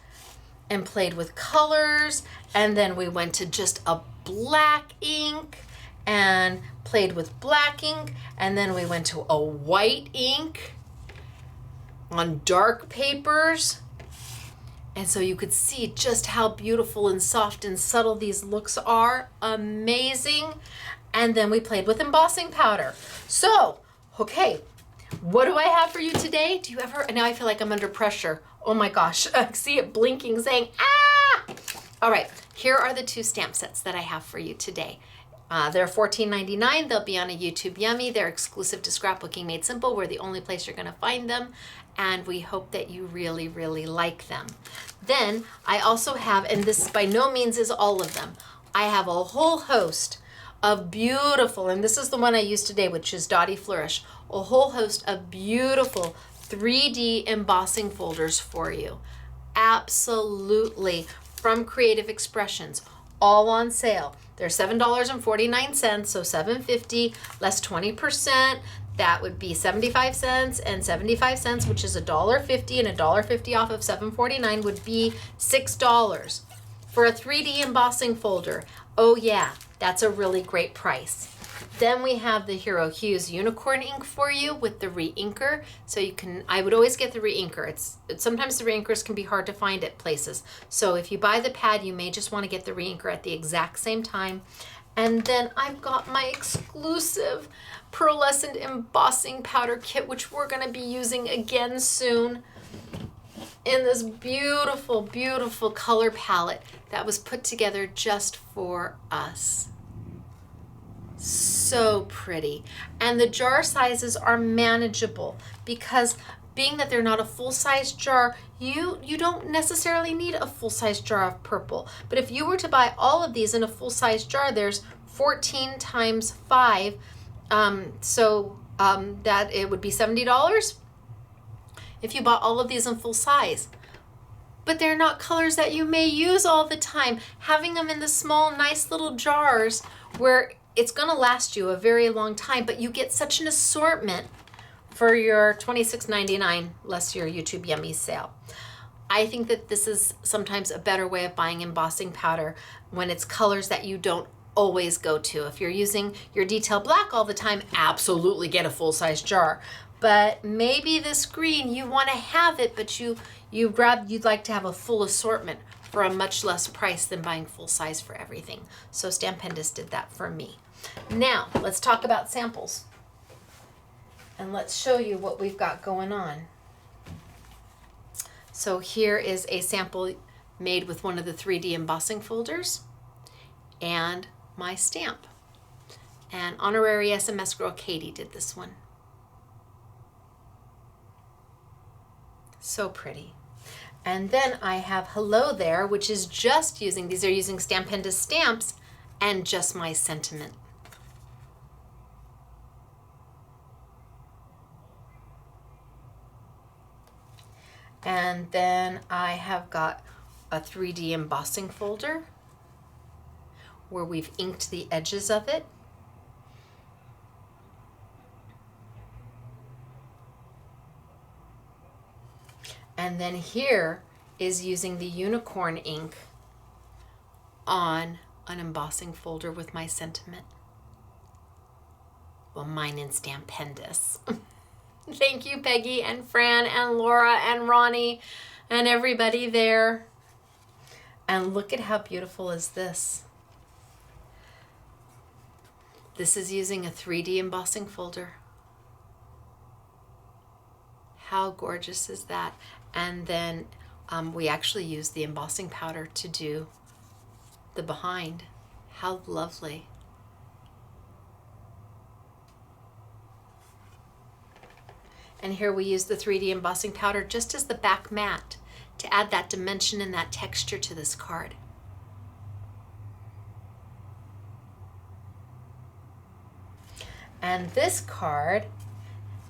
and played with colors, and then we went to just a black ink and played with black ink, and then we went to a white ink on dark papers. And so you could see just how beautiful and soft and subtle these looks are. Amazing. And then we played with embossing powder. So, okay, what do I have for you today? Do you ever, and now I feel like I'm under pressure. Oh my gosh, I see it blinking saying, ah! All right, here are the two stamp sets that I have for you today. They're $14.99. They'll be on a YouTube Yummy. They're exclusive to Scrapbooking Made Simple. We're the only place you're gonna find them. And we hope that you really, really like them. Then I also have, and this by no means is all of them, I have a whole host of beautiful, and this is the one I used today, which is Dottie Flourish, a whole host of beautiful 3D embossing folders for you. Absolutely, from Creative Expressions, all on sale. They're $7.49, so $7.50 less 20%. That would be 75 cents and 75 cents, which is $1.50, and $1.50 off of $7.49 would be $6 for a 3D embossing folder. Oh yeah, that's a really great price. Then we have the Hero Hughes Unicorn ink for you with the re-inker. So you can, I would always get the re-inker. Sometimes the re-inkers can be hard to find at places. So if you buy the pad, you may just want to get the re-inker at the exact same time. And then I've got my exclusive Pearlescent Embossing Powder Kit, which we're going to be using again soon, in this beautiful, beautiful color palette that was put together just for us. So pretty. And the jar sizes are manageable, because being that they're not a full-size jar, you don't necessarily need a full-size jar of purple. But if you were to buy all of these in a full-size jar, there's 14 times 5, that it would be $70 if you bought all of these in full size. But they're not colors that you may use all the time. Having them in the small, nice little jars where it's going to last you a very long time, but you get such an assortment for your $26.99 less your YouTube Yummy sale. I think that this is sometimes a better way of buying embossing powder when it's colors that you don't always go to. If you're using your detail black all the time, absolutely get a full-size jar. But maybe this green, you want to have it, but you'd like to have a full assortment for a much less price than buying full size for everything. So Stampendous did that for me. Now, let's talk about samples. And let's show you what we've got going on. So here is a sample made with one of the 3D embossing folders and my stamp. And honorary SMS girl Katie did this one. So pretty. And then I have Hello There, which is just using, these are using Stampendous stamps and just my sentiment. And then I have got a 3D embossing folder where we've inked the edges of it. And then here is using the unicorn ink on an embossing folder with my sentiment. Well, mine in Stampendous. Thank you, Peggy and Fran and Laura and Ronnie and everybody there. And look at how beautiful is this. This is using a 3D embossing folder. How gorgeous is that? And then we actually use the embossing powder to do the behind. How lovely. And here we use the 3D embossing powder just as the back mat to add that dimension and that texture to this card. And this card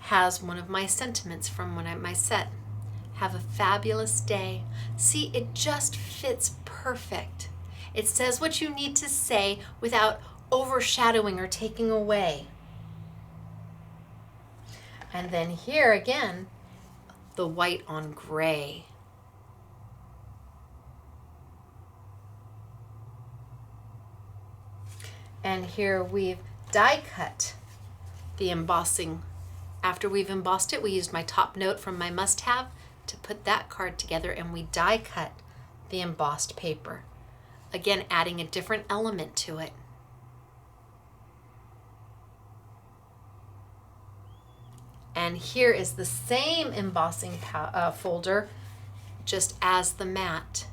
has one of my sentiments from my set. Have a fabulous day. See, it just fits perfect. It says what you need to say without overshadowing or taking away. And then here again, the white on gray. And here we've die cut the embossing. After we've embossed it, we used my top note from my must-have to put that card together, and we die cut the embossed paper. Again, adding a different element to it. And here is the same embossing folder, just as the mat.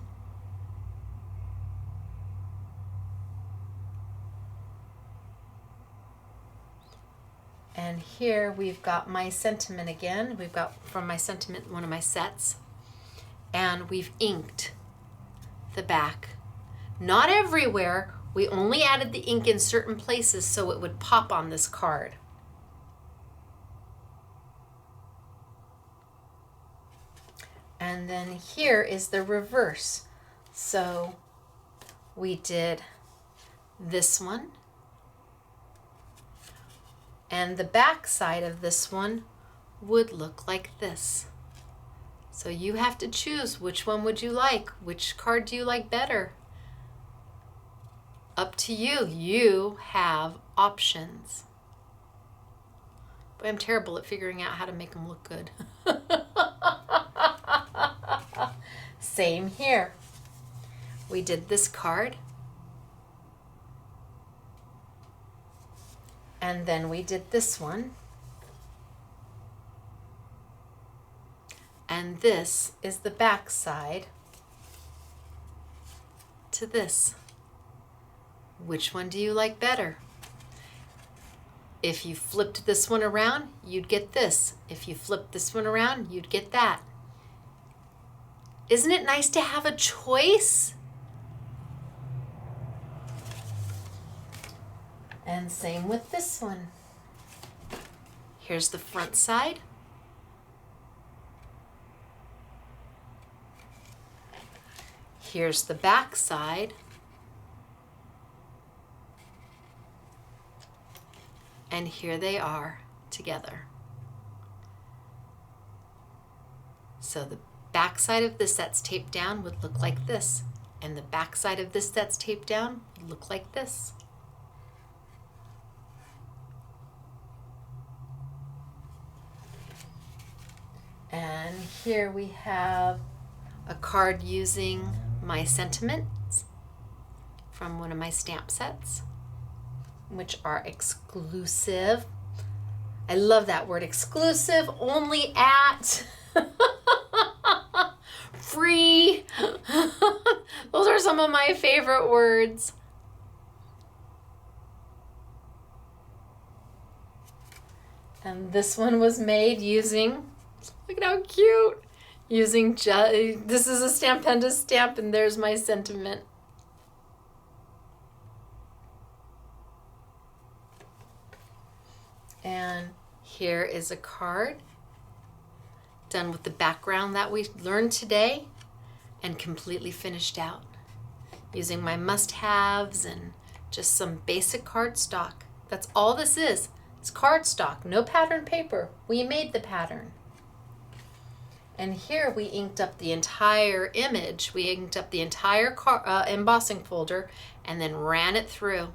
And here we've got my sentiment again. We've got from my sentiment one of my sets. And we've inked the back. Not everywhere. We only added the ink in certain places so it would pop on this card. And then here is the reverse. So we did this one. And the back side of this one would look like this. So you have to choose which one would you like? Which card do you like better? Up to you. You have options. But I'm terrible at figuring out how to make them look good. Same here. We did this card. And then we did this one. And this is the back side to this. Which one do you like better? If you flipped this one around, you'd get this. If you flipped this one around, you'd get that. Isn't it nice to have a choice? And same with this one. Here's the front side. Here's the back side. And here they are together. So the back side of this that's taped down would look like this, and the back side of this that's taped down would look like this. And here we have a card using my sentiments from one of my stamp sets, which are exclusive. I love that word, exclusive, only at free. Those are some of my favorite words. And this one was made using, look at how cute, using, this is a Stampendous stamp, and there's my sentiment. And here is a card done with the background that we learned today and completely finished out using my must-haves and just some basic cardstock. That's all this is. It's cardstock, no pattern paper. We made the pattern. And here we inked up the entire image. We inked up the entire embossing folder and then ran it through.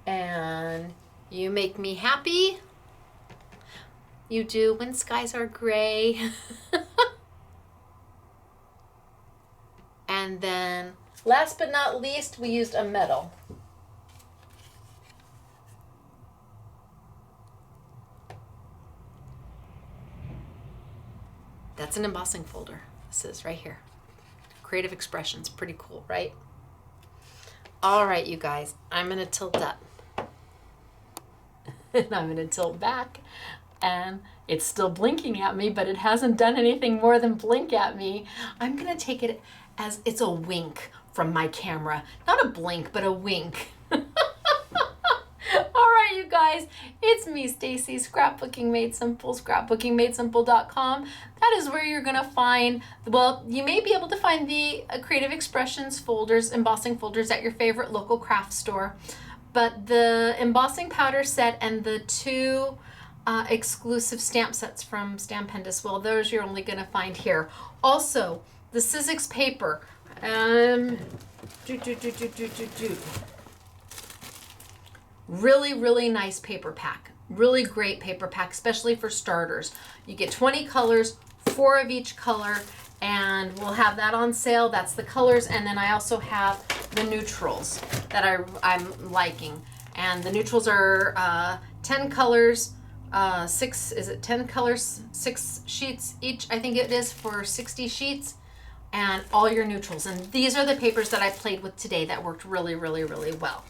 And you make me happy. You do when skies are gray. And then last but not least, we used a metal. That's an embossing folder. This is right here. Creative Expressions, pretty cool, right? All right, you guys, I'm gonna tilt up. And I'm gonna tilt back, and it's still blinking at me, but it hasn't done anything more than blink at me. I'm gonna take it as it's a wink from my camera. Not a blink, but a wink. All right, you guys, it's me, Stacy, Scrapbooking Made Simple, scrapbookingmadesimple.com. That is where you're gonna find, well, you may be able to find the Creative Expressions folders, embossing folders at your favorite local craft store. But the embossing powder set and the two exclusive stamp sets from Stampendous, well, those you're only gonna find here. Also, the Sizzix paper. Really, really nice paper pack. Really great paper pack, especially for starters. You get 20 colors, 4 of each color, and we'll have that on sale. That's the colors, and then I also have the neutrals that I'm liking. And the neutrals are 10 colors, 10 colors, 6 sheets each, I think it is, for 60 sheets, and all your neutrals. And these are the papers that I played with today that worked really, really, really well.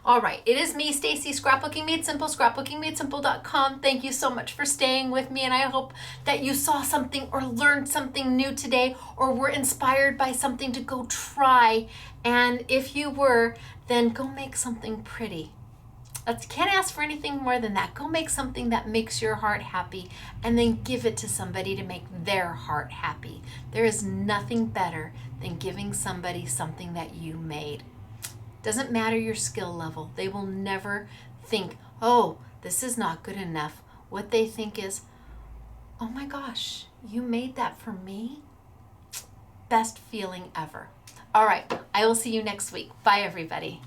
All right, it is me, Stacy, Scrapbooking Made Simple, scrapbookingmadesimple.com. Thank you so much for staying with me, and I hope that you saw something or learned something new today, or were inspired by something to go try. And if you were, then go make something pretty. Can't ask for anything more than that. Go make something that makes your heart happy, and then give it to somebody to make their heart happy. There is nothing better than giving somebody something that you made. Doesn't matter your skill level. They will never think, oh, this is not good enough. What they think is, oh my gosh, you made that for me? Best feeling ever. All right, I will see you next week. Bye, everybody.